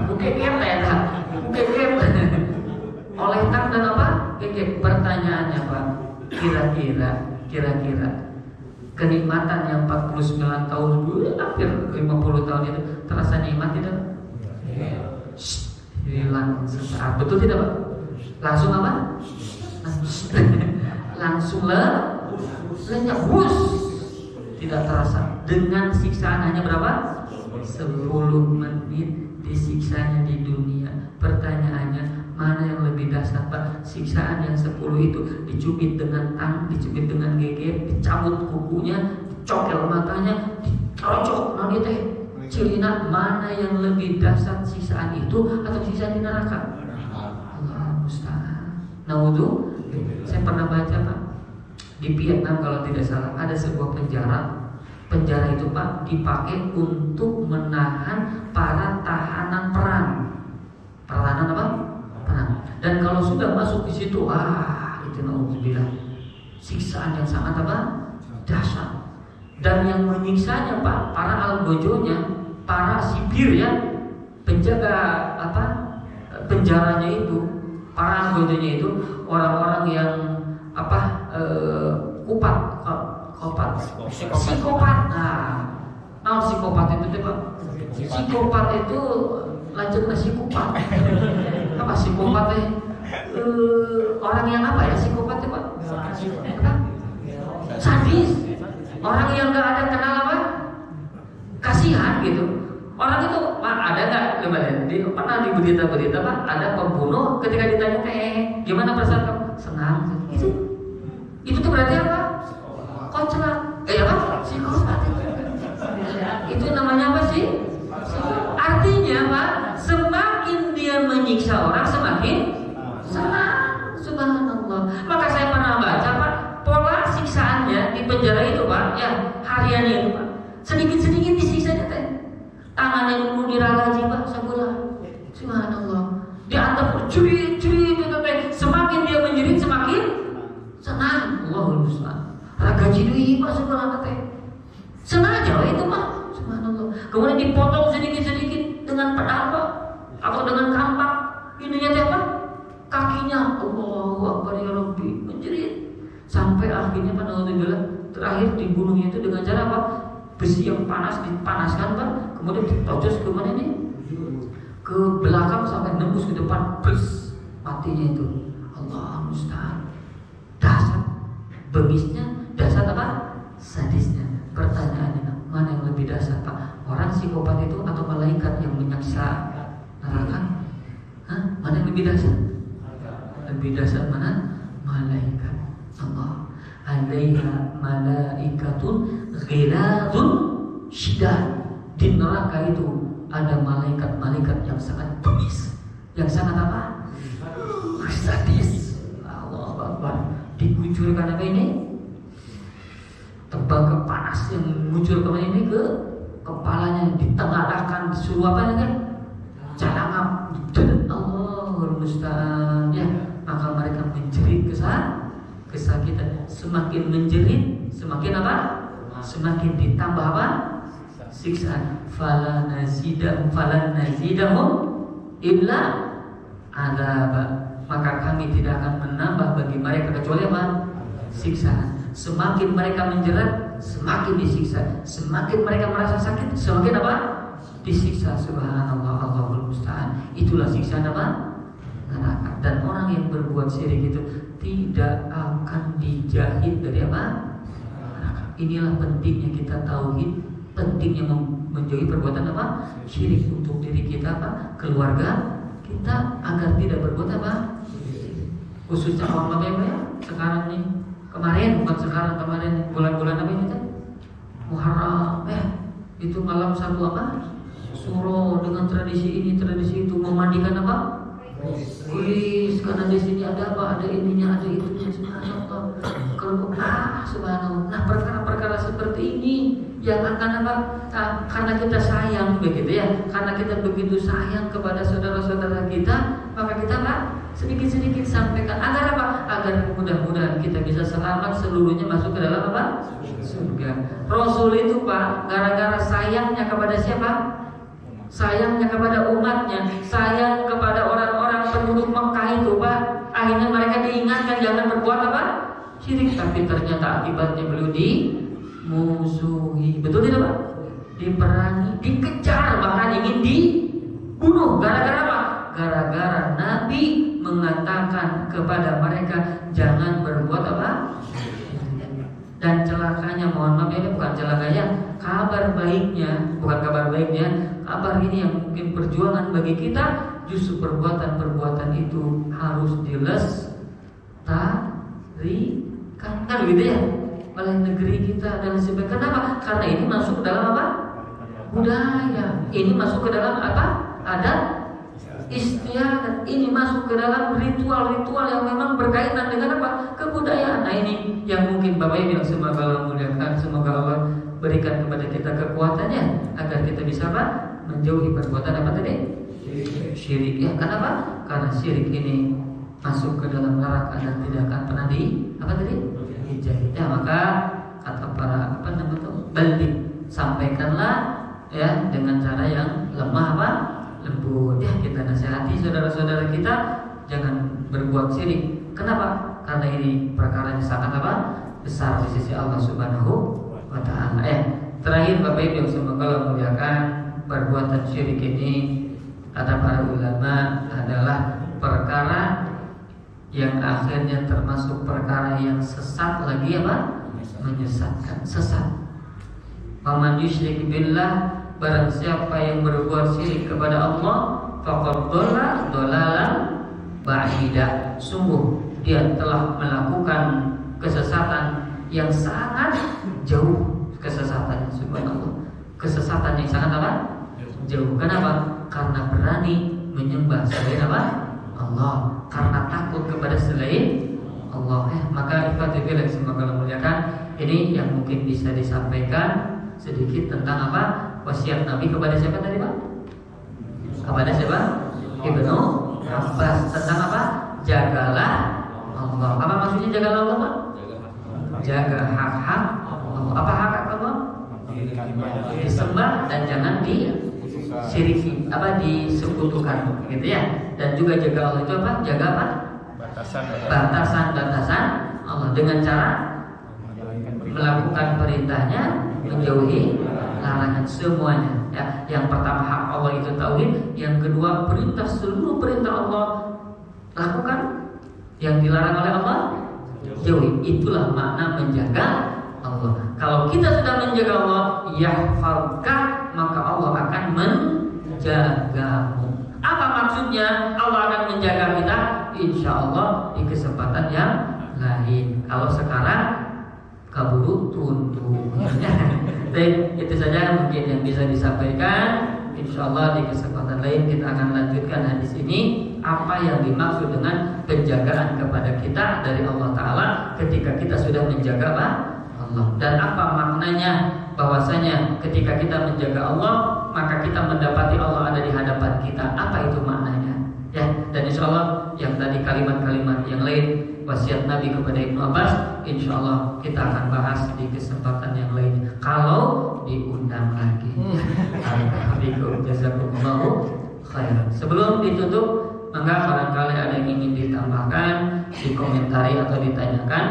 Bukan ya, oleh tang dan apa? Pertanyaannya Pak, kira-kira kenikmatan yang 49 tahun dulu, hampir 50 tahun itu terasa nikmat tidak? Hilang sesaat, betul tidak Pak? Langsung apa? Langsung lenyap, bus, tidak terasa. Dengan siksaan hanya berapa? 10 menit disiksanya di dunia. Pertanyaannya, mana yang lebih dahsyat Pak? Siksaan yang 10 itu dicubit dengan tang, dicubit dengan geger, dicabut kukunya, dicokel matanya, ditrocok nanti teh cilina. Mana yang lebih dahsyat, siksaan itu atau siksaan di neraka? Allah musta'an. Naudzu, saya pernah baca Pak, di Vietnam kalau tidak salah ada sebuah penjara. Penjara itu Pak dipakai untuk menahan para tahanan perang. Tahanan apa? Perang. Dan kalau sudah masuk di situ, itu naudzubillah, siksaan yang sangat apa? Dahsyat. Dan yang menyiksanya Pak, para algojonya, para sipir ya, penjaga apa? Penjaranya itu, para algojonya itu orang-orang yang apa? Psikopat. Nah, psikopat itu Pak. Psikopat itu lanjut ke psikopat. Apa psikopat orang yang apa ya psikopat itu Pak? Sadis. Orang yang nggak ada kenal apa? Kasihan gitu. Orang itu Pak, ada nggak? Pernah di berita-berita Pak, ada pembunuh ketika ditanya gimana perasaan kamu? Senang. Itu tuh berarti apa? Koclak. Apa? Psikopat itu namanya apa sih? Artinya Pak, semakin dia menyiksa orang semakin senang. Subhanallah. Maka saya pernah baca Pak, pola siksaannya di penjara itu Pak, ya harian itu Pak, sedikit-sedikit disiksanya teh. Tangannya dulu diragaji Pak, sabulah. Subhanallah. Diantar jerit gitu teh. Semakin dia menjerit semakin senang. Allahul musta'an. Ragaji deui Pak sebenarnya teh. Sengaja itu Pak. Subhanallah. Kemudian dipotong sedikit-sedikit dengan pedang Pak, atau dengan kampak. Ininya teh apa? Kakinya. Allahu Akbar ya Rabbi, menjerit. Sampai akhirnya Pak naudzubillah terakhir dibunuhnya itu dengan cara apa? Besi yang panas dipanaskan Pak, kemudian ditocos ke mana nih? Ke belakang sampai nembus ke depan, bus matinya itu. Allah musta'an. Dasar bengisnya, dasar apa? Sadisnya. Pertanyaannya, mana yang lebih dasar Pak? Orang psikopat itu atau malaikat yang menyiksa neraka? Mana yang lebih dasar? Lebih dasar mana? Malaikat. Allah. Alaiha malaikatun ghiladun syidad. Di neraka itu ada malaikat-malaikat yang sangat bengis, yang sangat apa? Sadis. Allahu Akbar. Dikucurkan apa ini? Tembaga panas yang muncul kemana ini ke kepalanya, ditengadahkan, disuruh apa ini? Calangap. Allahul musta'an. Ya, maka mereka menjerit kesakitan. Semakin menjerit, semakin apa? Semakin ditambah apa? Siksaan. Falan nazidahum illa adzaba. Maka kami tidak akan menambah bagi mereka kecuali apa? Siksaan. Semakin mereka menjerat, semakin disiksa. Semakin mereka merasa sakit, semakin apa? Disiksa. Subhanallah, Allahul musta'an. Itulah siksaan apa? Neraka. Dan orang yang berbuat syirik itu tidak akan dijahit dari apa? Neraka. Inilah pentingnya kita tauhid, pentingnya menjauhi perbuatan apa? Syirik untuk diri kita apa? Keluarga kita agar tidak berbuat apa? Khususnya orang ya sekarang nih, kemarin bukan sekarang, kemarin bulan-bulan apa ini kan? Muharram, itu malam satu apa? Suro dengan tradisi ini, tradisi itu, memandikan apa? Kuis, karena di sini ada apa? Ada ininya, ada itunya. Subhanallah. Kalau subhanallah. Nah, perkara-perkara seperti ini yang akan apa? Karena kita sayang begitu ya, karena kita begitu sayang kepada saudara-saudara kita, maka kita apa? Sedikit-sedikit sampaikan agar apa? Agar mudah-mudahan kita bisa selamat seluruhnya masuk ke dalam apa? Surga. Rasul itu Pak, gara-gara sayangnya kepada siapa? Sayangnya kepada umatnya, sayang kepada orang-orang penduduk Mekah itu Pak, akhirnya mereka diingatkan jangan berbuat apa? Syirik. Tapi ternyata akibatnya beliau dimusuhi. Betul tidak Pak? Diperangi, dikejar, bahkan ingin dibunuh. Gara-gara apa? Gara-gara Nabi mengatakan kepada mereka jangan berbuat apa? Dan celakanya, mohon maaf ini bukan celakanya, kabar baiknya, bukan kabar baiknya, kabar ini yang mungkin perjuangan bagi kita, justru perbuatan-perbuatan itu harus dilestarikan, kan gitu ya, oleh negeri kita dan sebagainya. Kenapa? Karena ini masuk ke dalam apa? Budaya. Ini masuk ke dalam apa? Adat istiadat. Ini masuk ke dalam ritual-ritual yang memang berkaitan dengan apa? Kebudayaan. Nah ini yang mungkin Bapak Ibu yang semoga Allah muliakan, semoga Allah berikan kepada kita kekuatannya agar kita bisa apa? Menjauhi perbuatan apa tadi? Syirik. Ya, kenapa? Karena syirik ini masuk ke dalam neraka dan tidak akan pernah apa tadi? Dijahit. Ya, maka kata para apa namanya itu? Balik, sampaikanlah ya dengan cara yang lemah apa? Lembut. Ya, kita nasihati saudara-saudara kita jangan berbuat syirik. Kenapa? Karena ini perkara yang sangat apa? Besar di sisi Allah Subhanahu wa taala. Terakhir Bapak Ibu yang semoga Allah muliakan, perbuatan syirik ini kata para ulama adalah perkara yang akhirnya termasuk perkara yang sesat lagi apa? Menyesatkan, sesat. Faman yusyrik billah, barang siapa yang berbuat syirik kepada Allah, faqad dhalla dhalalan ba'ida. Sungguh dia telah melakukan kesesatan yang sangat jauh. Kesesatan, subhanallah, kesesatan yang sangat apa? Jauh. Kenapa? Karena berani menyembah selain apa? Allah. Karena takut kepada selain Allah. Maka ikhwatibillah semoga Allah muliakan, ini yang mungkin bisa disampaikan sedikit tentang apa? Wasiat Nabi kepada siapa tadi Pak? Kepada siapa? Ibnu Abbas. Tentang apa? Jagalah Allah. Apa maksudnya jagalah Allah Pak? Jaga hak-hak Allah. Apa hak-hak Allah? Disembah dan jangan disyiriki, apa disekutukan, gitu ya. Dan juga jaga Allah itu apa? Jaga apa? Batasan Allah dengan cara melakukan perintahnya, menjauhi larangan semuanya. Ya, yang pertama hak Allah itu tauhid, yang kedua perintah, seluruh perintah Allah lakukan, yang dilarang oleh Allah jauhi. Itulah makna menjaga Allah. Kalau kita sudah menjaga Allah, yahfazka, maka Allah akan menjagamu. Apa maksudnya Allah akan menjaga kita? Insya Allah di kesempatan yang lain. Kalau sekarang kaburu tuntung. Baik, itu saja mungkin yang bisa disampaikan. Insya Allah di kesempatan lain kita akan lanjutkan hadis ini, apa yang dimaksud dengan penjagaan kepada kita dari Allah Ta'ala ketika kita sudah menjaga Allah, dan apa maknanya bahwasanya ketika kita menjaga Allah maka kita mendapati Allah ada di hadapan kita. Apa itu maknanya? Ya, dan insya Allah yang tadi kalimat-kalimat yang lain wasiat Nabi kepada Ibnu Abbas, insya Allah kita akan bahas di kesempatan yang lain kalau diundang lagi. Jazakumullahu khairan. Sebelum ditutup, maka barangkali ada yang ingin ditambahkan, dikomentari atau ditanyakan,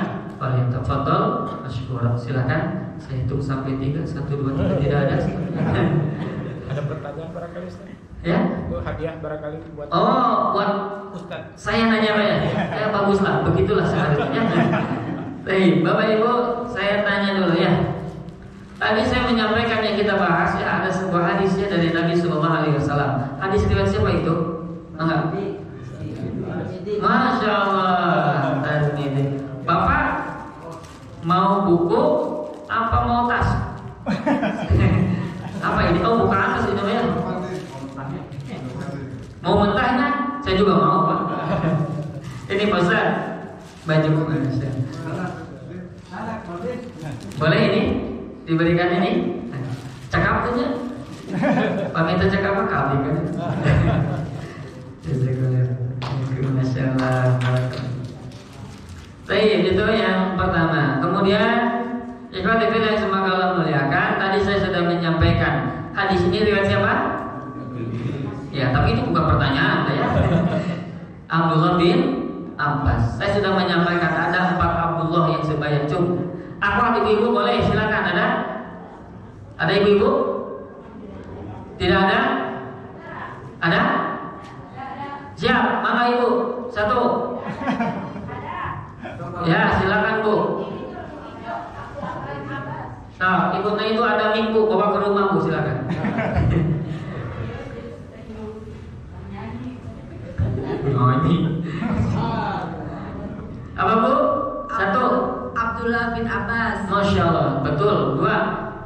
falyatafadhal masykuran. Silakan. Saya hitung sampai 3, 1, 2, 3. Tidak ada. Ada pertanyaan barangkali Ustaz? Ya? Hadiah barangkali buat. Oh, buat Ustaz. Saya nanya Pak ya? Ya baguslah, begitulah seharusnya. Baik, Bapak Ibu, saya tanya dulu ya. Tadi saya menyampaikan yang kita bahas ya, ada sebuah hadisnya dari Nabi Sallallahu Alaihi Wasallam. Hadis riwayat siapa itu? Enggak? Masya Allah. Bapak mau buku apa mau tas? Apa ini? Oh, bukan tas ini namanya. Mau mentahnya? Saya juga mau Pak. Ini Pak Ustaz, baju Indonesia. Boleh ini? Diberikan ini? tuh? Pamit aja apa kali kan? Masya Allah. Baik, itu yang pertama. Kemudian ikhwati fillah semoga Allah muliakan. Tadi saya sudah menyampaikan hadis ini riwayat siapa? Ya, tapi itu bukan pertanyaan ya. Abdullah bin Abbas. Saya sudah menyampaikan ada 4 Abdullah yang sebanyak cukup. Akhwat ibu-ibu boleh silakan ada? Ada ibu-ibu? Tidak ada? Ada? Siap, mana ibu? Satu. Ya, silakan Bu. Nah, ibunya itu ada minggu, bawa ke rumah Bu, silakan. Oh ini. Apa Bu? Satu. Abdullah bin Abbas. Masya Allah, betul. 2.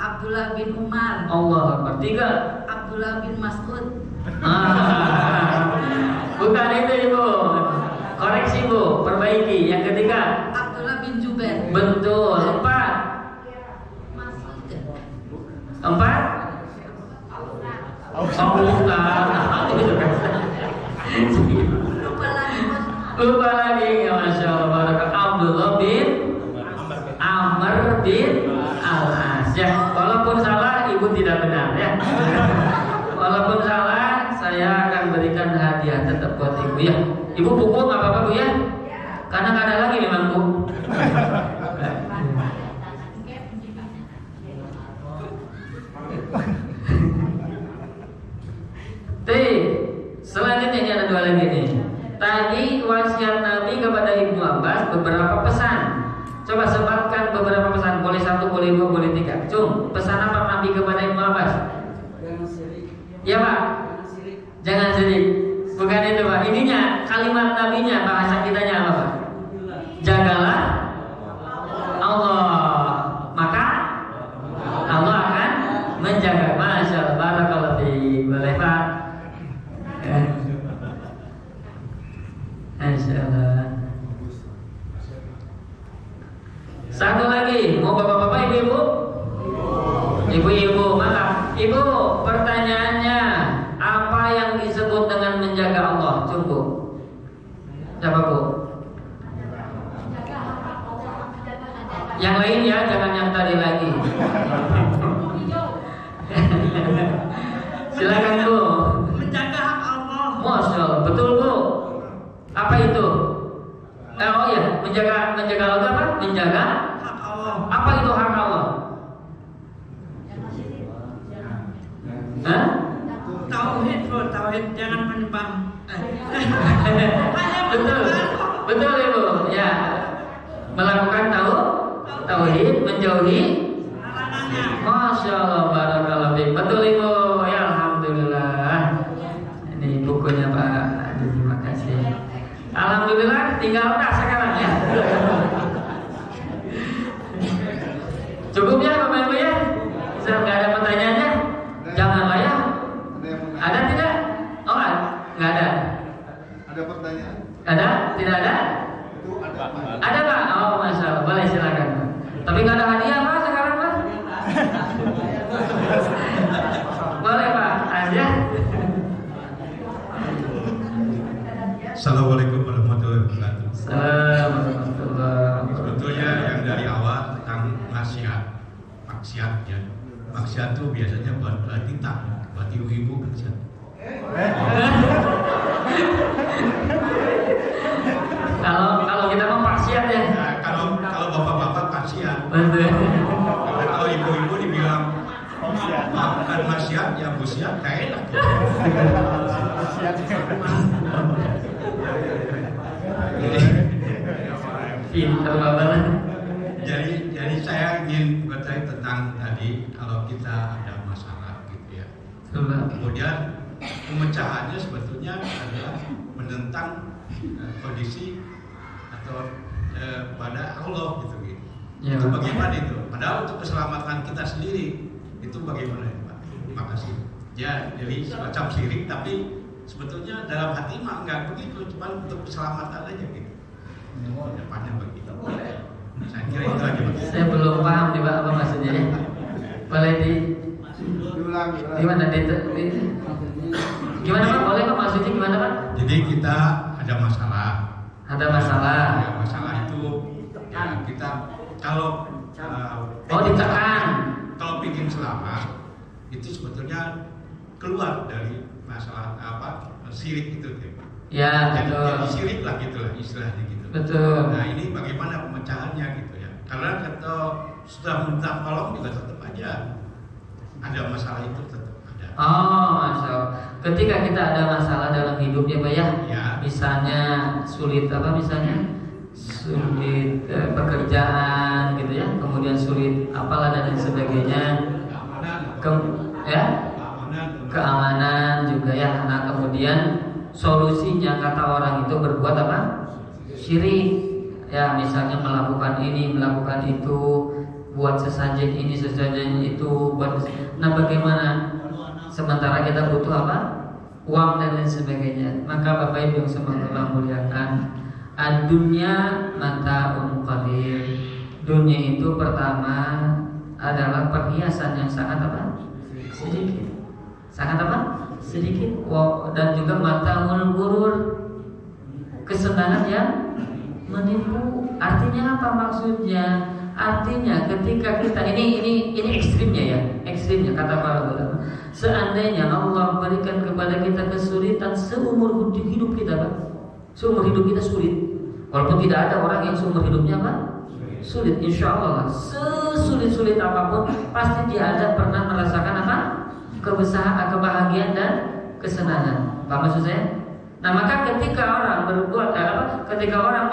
Abdullah bin Umar. Allah Akbar. 3. Abdullah bin Mas'ud. Bukan itu Ibu. Koreksi Bu, perbaiki. Yang ketiga. Abdullah bin Jubair. Betul. 4. Mas'ud. 4. Oh bukan. Lupa lagi. Ya Masya Allah. Barakallahu. Abdullah bin Amr bin Al-As. Ya, walaupun salah ibu tidak benar ya. Walaupun salah saya akan berikan hadiah tetap buat ibu ya. Ibu pukul nggak apa-apa Bu ya? Karena nggak ada lagi memang Bu. Selanjutnya ini ada 2 lagi nih. Tadi wasiat Nabi kepada Ibnu Abbas beberapa pesan. Coba sebutkan beberapa pesan. Boleh 1, boleh 2, boleh 3. Cum, pesan apa Nabi kepada Ibnu Abbas? Jangan sirik. Ya Pak. Jangan sirik. Bukan itu Pak. Ininya kalimat Nabinya, bahasa kitanya apa Pak? Jagalah Allah, maka Allah akan menjaga. Masya Allah. Barakallahu fiik. Boleh Pak. Masya Allah. Satu lagi, mau bapak-bapak, ibu-ibu? Ibu-ibu, maaf. Ibu, pertanyaannya apa yang disebut dengan menjaga Allah? Cukup. Siapa Bu? Yang lain ya, jangan yang tadi lagi. Silakan Bu. Menjaga hak Allah. Masya Allah, betul Bu. Apa itu? Oh ya, menjaga Allah apa? Menjaga Hak Allah. apa itu hak Allah? Hah? Tauhid, bro. Tauhid, jangan menyembah. Betul, betul Ibu. Ya, melakukan tauhid, menjauhi. Masya Allah, barakallahu fiik. Betul Ibu. Ya Alhamdulillah. Ini bukunya Pak. Terima kasih. Alhamdulillah, tinggal udah sekarang ya. Cukup ya Bapak Ibu ya. Saya nggak ada pertanyaannya. Janganlah ya. Ada tidak? Oh, nggak ada. Ada pertanyaan? Ada? Tidak ada? Itu ada Pak. Ada Pak? Oh, Masya Allah. Boleh silakan. Tapi nggak ada hadiah Pak sekarang Pak? Boleh Pak. Aja. Assalamualaikum warahmatullahi wabarakatuh. Assalamualaikum. Sebetulnya yang dari awal tentang maksiat ya. Maksiat itu biasanya berarti tak, buat ibu-ibu maksiat. Kalau kita mau maksiat ya. Nah, kalau bapak-bapak maksiat, Betul. karena kalau ibu-ibu dibilang bukan maksiat ya busiat, kayak enak. Pinter banget. Jadi saya ingin bertanya tentang tadi kalau kita ada masalah gitu ya. Kemudian pemecahannya sebetulnya adalah menentang kondisi atau pada Allah gitu. Ya, Itu bagaimana itu? Padahal untuk keselamatan kita sendiri itu bagaimana Pak? Terima kasih. Ya, jadi semacam syirik tapi sebetulnya dalam hati mah nggak begitu, cuma untuk keselamatan aja gitu. Depannya begitu. Saya kira itu aja Pak. Saya belum paham nih Pak apa maksudnya ya. Boleh ulang gimana? Gimana gimana Pak? Boleh Pak, maksudnya gimana Pak? Jadi kita ada masalah. Ada masalah. Ya, masalah itu ya kita kalau ditekan. Kalau bikin selamat itu sebetulnya keluar dari masalah syirik itu. Ya, betul. Jadi syirik lah gitulah istilahnya gitu. Betul. Nah ini bagaimana pemecahannya gitu ya? Karena kalau sudah minta tolong juga tetap aja ada masalah itu tetap ada. Oh, Masya Allah. Ketika kita ada masalah dalam hidup ya Pak ya, misalnya sulit sulit pekerjaan gitu ya, kemudian sulit apalah dan lain sebagainya, keamanan juga ya. Nah kemudian solusinya kata orang itu berbuat apa? Syirik ya, misalnya melakukan ini, melakukan itu, buat sesajen ini, sesajen itu, buat. Nah bagaimana? Sementara kita butuh apa? Uang dan lain sebagainya. Maka Bapak Ibu yang semoga muliakan, ad-dunya mata'un qalil. Dunia itu pertama adalah perhiasan yang sangat apa? Sedikit. Sangat apa? Sedikit. Dan juga mata'ul ghurur, kesenangan yang menipu. Artinya apa maksudnya? Artinya ketika kita ini ekstrimnya ya, ekstrimnya kata para ulama. Seandainya Allah berikan kepada kita kesulitan seumur hidup kita, Pak. Seumur hidup kita sulit. Walaupun tidak ada orang yang seumur hidupnya apa? Sulit. Insya Allah sesulit-sulit apapun pasti dia ada pernah merasakan apa? Kebahagiaan dan kesenangan. Apa maksud saya? Nah maka ketika orang berbuat ketika orang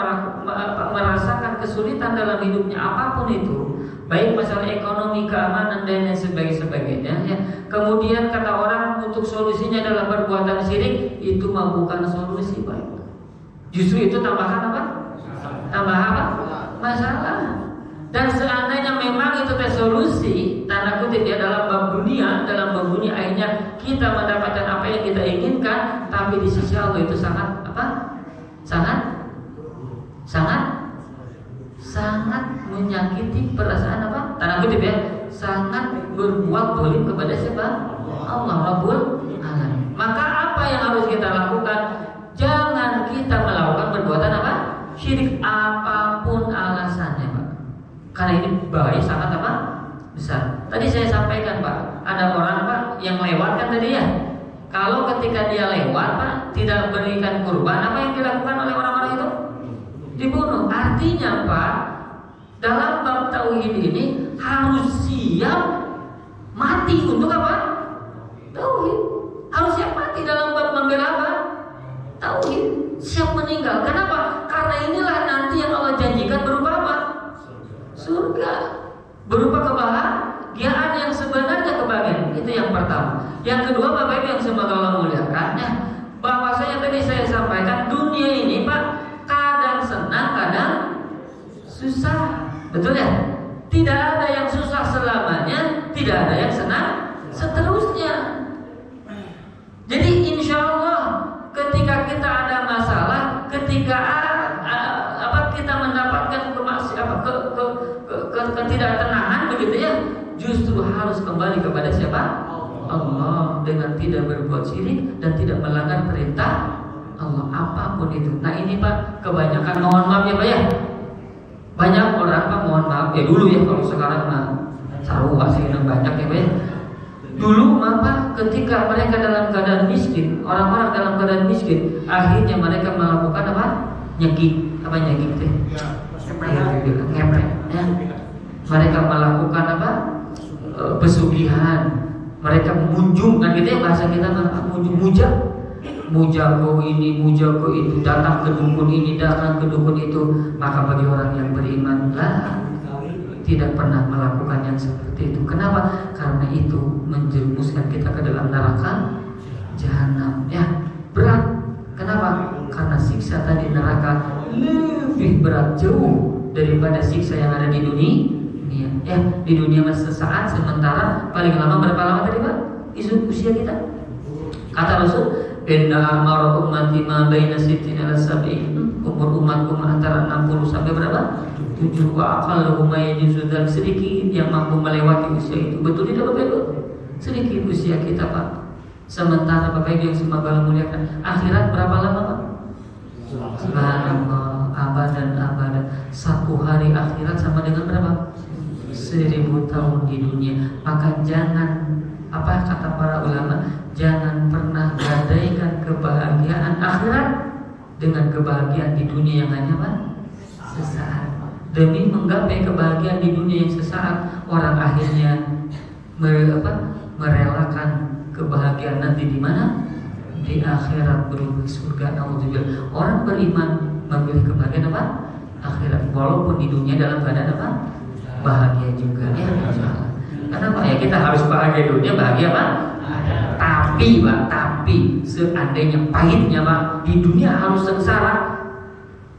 merasakan kesulitan dalam hidupnya apapun itu, baik masalah ekonomi, keamanan dan lain sebagainya ya. Kemudian kata orang untuk solusinya adalah perbuatan syirik, itu mah bukan solusi Pak. Justru itu tambahan apa? Tambah apa? Masalah. Dan seandainya memang itu solusi, tanda kutip ya, dalam bab dunia akhirnya kita mendapatkan apa yang kita inginkan, tapi di sisi Allah itu sangat apa? Sangat menyakiti perasaan apa? Tanda kutip ya, sangat berbuat zalim kepada siapa? Allah Rabbul Alamin. Maka apa yang harus kita lakukan? Jangan kita melakukan perbuatan apa? Syirik, apapun alasannya Pak. Karena ini bahaya sangat apa? Besar. Tadi saya sampaikan Pak, ada orang Pak yang lewat kan tadi ya. Kalau ketika dia lewat Pak, tidak berikan kurban, apa yang dilakukan oleh orang-orang itu? Dibunuh. Artinya Pak, dalam bab tauhid ini harus siap mati untuk apa? Tauhid. Harus siap mati dalam bab membela apa? Tauhid. Siap meninggal. Kenapa? Karena inilah nanti yang Allah janjikan berupa apa? Surga, berupa kebahagiaan yang sebenarnya kebahagiaan. Itu yang pertama. Yang kedua Bapak Ibu yang semoga Allah muliakan ya, bahwasanya tadi saya sampaikan dunia ini Pak, kadang senang kadang susah. Betul ya? Tidak ada yang susah selamanya, tidak ada yang senang seterusnya. Jadi insya Allah ketika kita ada masalah, ketika kita mendapatkan ketidaktenangan begitu ya, justru harus kembali kepada siapa? Allah, dengan tidak berbuat syirik dan tidak melanggar perintah Allah apapun itu. Nah ini Pak, kebanyakan mohon maaf ya Pak ya, banyak orang Pak mohon maaf ya dulu ya, kalau sekarang mah sarua sih banyak ya Pak ya. Dulu Pak, ketika mereka dalam keadaan miskin, orang-orang dalam keadaan miskin, akhirnya mereka melakukan apa? Nyegik, apa nyegik teh? Ngeprek ya. Mereka melakukan apa? Pesugihan. Mereka munjung kan gitu ya, bahasa kita munjung, mujago ini, mujago itu, datang ke dukun ini, datang ke dukun itu. Maka bagi orang yang beriman lah, tidak pernah melakukan yang seperti itu. Kenapa? Karena itu menjerumuskan kita ke dalam neraka jahanam ya, berat. Kenapa? Karena siksa tadi neraka lebih berat jauh daripada siksa yang ada di dunia. Ya, di dunia masih sesaat, sementara paling lama berapa lama tadi Pak? Usia kita. Kata Rasul, inna amara ummati ma baina sittin ila sab'in. Umur umatku antara 60 sampai berapa? 7. Wa aqalluhum ma yajuzu, sedikit yang mampu melewati usia itu. Betul tidak Bapak Ibu? Sedikit usia kita Pak. Sementara Bapak Ibu yang semoga muliakan, akhirat berapa lama Pak? Subhanallah, abadan. Satu hari akhirat sama dengan berapa? 1000 tahun di dunia. Maka jangan, apa kata para ulama, jangan pernah gadaikan kebahagiaan akhirat dengan kebahagiaan di dunia yang hanya Pak? Sesaat. Demi menggapai kebahagiaan di dunia yang sesaat, orang akhirnya merelakan kebahagiaan nanti di mana? Di akhirat berupa surga. Alhamdulillah. Orang beriman memilih kebahagiaan apa? Akhirat. Walaupun di dunia dalam keadaan apa? Bahagia juga. Ya, kenapa ya kita harus bahagia dunia, bahagia Pak? Tapi seandainya pahitnya Pak, di dunia harus sengsara,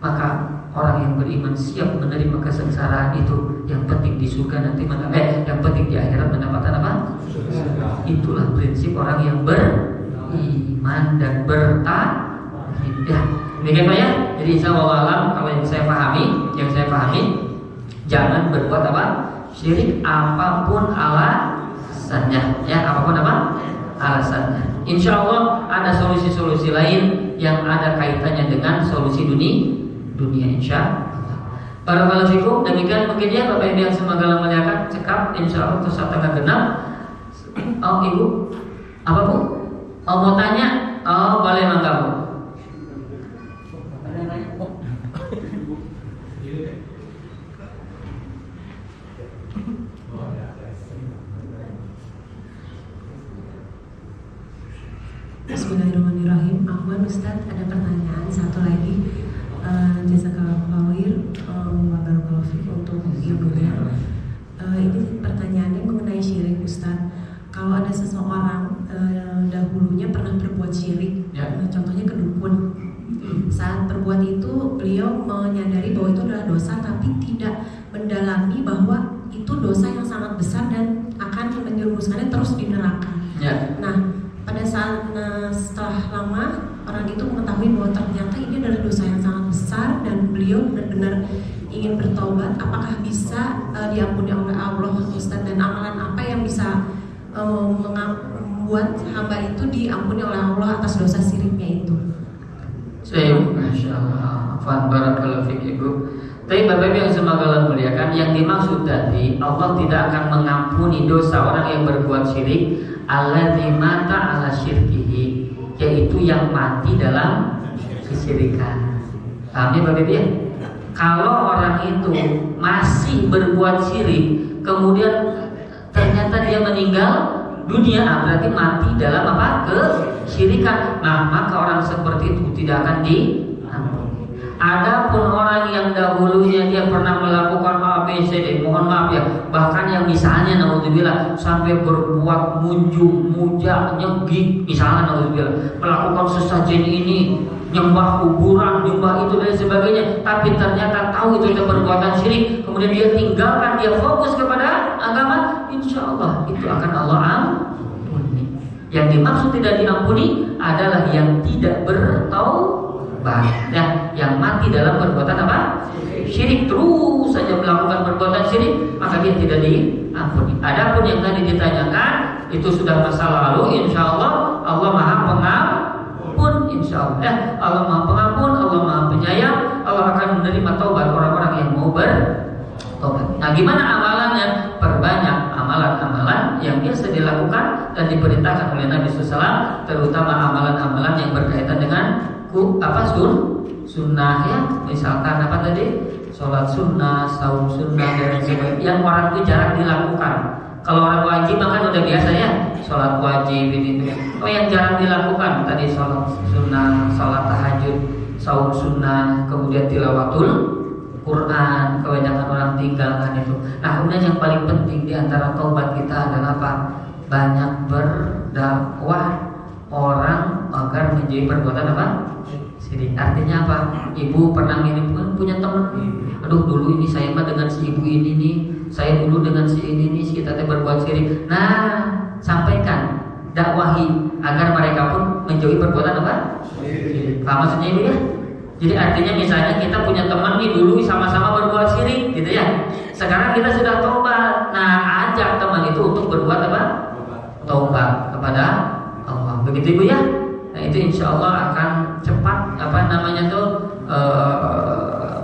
maka orang yang beriman siap menerima kesengsaraan itu. Yang penting di surga nanti yang penting di akhirat mendapatkan apa? Itulah prinsip orang yang beriman dan bertauhid. Ya, demikian Pak ya. Jadi insyaallah kalau yang saya pahami, jangan berbuat apa? Syirik apapun alasannya. Ya, apapun apa? Alasannya. Insyaallah ada solusi-solusi lain yang ada kaitannya dengan solusi dunia insya Allah. Barakallahu fikum. Demikian mungkin ya Bapak Ibu yang semoga muliakan, cekap insya Allah terus 7:30. Oh Ibu, apa Bu? Oh mau tanya? Oh boleh mangga Bu. Bismillahirrahmanirrahim. Afwan Ustadz, ada pertanyaan satu lagi. Jazakallahu khair wa barakallahu fikum untuk ilmunya. Ini pertanyaannya mengenai syirik Ustadz. Kalau ada seseorang dahulunya pernah berbuat syirik, contohnya ke dukun. Saat berbuat itu beliau menyadari bahwa itu adalah dosa, tapi tidak mendalami bahwa itu dosa yang sangat besar dan akan menjerumuskannya terus di neraka. Nah, pada saat setelah lama orang itu mengetahui bahwa ternyata ini adalah dosa yang sangat besar dan beliau benar-benar ingin bertaubat, apakah bisa diampuni oleh Allah Ustaz, dan amalan apa yang bisa membuat hamba itu diampuni oleh Allah atas dosa syiriknya itu? Masya Allah. Barakallahu fiik Ibu. Tapi Bapak Ibu yang semoga muliakan, yang dimaksud tadi Allah tidak akan mengampuni dosa orang yang berbuat syirik, alladzi mata ala syirkihi, yaitu yang mati dalam kesyirikan. Paham ya Bapak Ibu ya? Kalau orang itu masih berbuat syirik, kemudian ternyata dia meninggal dunia, berarti mati dalam apa? Kesyirikan. Nah, maka orang seperti itu tidak akan diampuni. Adapun orang yang dahulunya dia pernah melakukan ABCD, mohon maaf ya, bahkan yang misalnya naudzubillah sampai berbuat munjung, muja, nyegik, misalnya naudzubillah melakukan sesajen ini, nyembah kuburan, nyembah itu dan sebagainya, tapi ternyata tahu itu adalah perbuatan syirik, kemudian dia tinggalkan, dia fokus kepada agama, insya Allah itu akan Allah ampuni. Yang dimaksud tidak diampuni adalah yang tidak bertaubat, ya, yang mati dalam perbuatan apa? Syirik, terus saja melakukan perbuatan syirik, maka dia tidak diampuni. Adapun yang tadi ditanyakan itu sudah masa lalu, insya Allah Allah Maha Pengampun, insya Allah. Allah Maha Pengampun, Allah Maha Penyayang, Allah akan menerima taubat orang-orang yang mau bertobat. Nah, gimana amalannya? Perbanyak amalan-amalan yang biasa dilakukan dan diperintahkan oleh Nabi SAW, terutama amalan-amalan yang berkaitan dengan sunnah ya, misalkan apa tadi, sholat sunnah, saum sunnah dan sebagainya yang orang itu jarang dilakukan. Kalau orang wajib kan udah biasa ya, sholat wajib ini. Oh yang jarang dilakukan tadi sholat sunnah, sholat tahajud, saum sunnah, kemudian tilawatul Quran, kebanyakan orang tinggalkan itu. Nah kemudian yang paling penting di antara taubat kita adalah apa? Banyak berdakwah orang agar menjauhi perbuatan apa? Syirik. Artinya apa? Ibu pernah ngirim punya teman, aduh dulu ini saya mah dengan si ibu ini nih, saya dulu dengan si ini nih, kita berbuat syirik. Nah, sampaikan, dakwahi agar mereka pun menjauhi perbuatan apa? Syirik. Paham maksudnya ibu ya? Jadi artinya misalnya kita punya teman nih dulu sama-sama berbuat syirik, gitu ya. Sekarang kita sudah tobat. Nah, ajak teman itu untuk berbuat apa? taubat kepada Allah. Begitu Ibu ya. Nah itu insya Allah akan cepat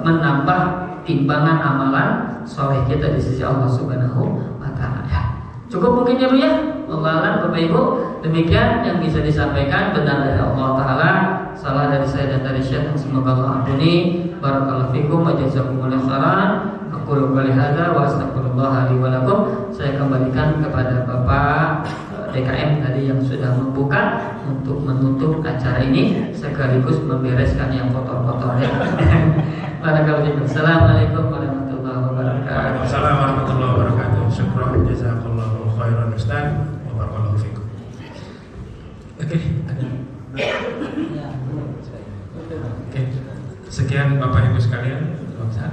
menambah timbangan amalan soleh kita di sisi Allah Subhanahu wa Ta'ala ya. Cukup mungkin ya Bu ya. Wallahualam Bapak Ibu, demikian yang bisa disampaikan, benar dari Allah Ta'ala, salah dari saya dan dari Syekh, semoga Allah ampuni. Barakallahu fikum wa jazakumullahu khairan. Aqulu qouli hadza wa astaghfirullah li wa lakum. Saya kembalikan kepada Bapak DKM tadi yang sudah membuka untuk menutup acara ini sekaligus membereskan yang kotor-kotor ya. Barakallahu fikum. Assalamualaikum warahmatullahi wabarakatuh. Waalaikumsalam warahmatullahi wabarakatuh. Syukran jazakallahu khairan Ustaz. Barakallahu fikum. Oke, ada. Oke. Sekian Bapak Ibu sekalian, Ustaz.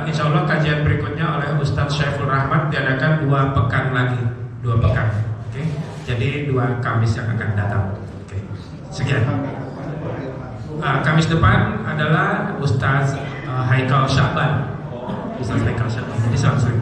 Insya Allah kajian berikutnya oleh Ustadz Syaiful Rahmat diadakan 2 pekan lagi, 2 pekan. Oke, jadi 2 Kamis yang akan datang. Oke, sekian. Kamis depan adalah Ustadz Haikal Syakban. Ustadz Haikal Syakban. Jadi selamat.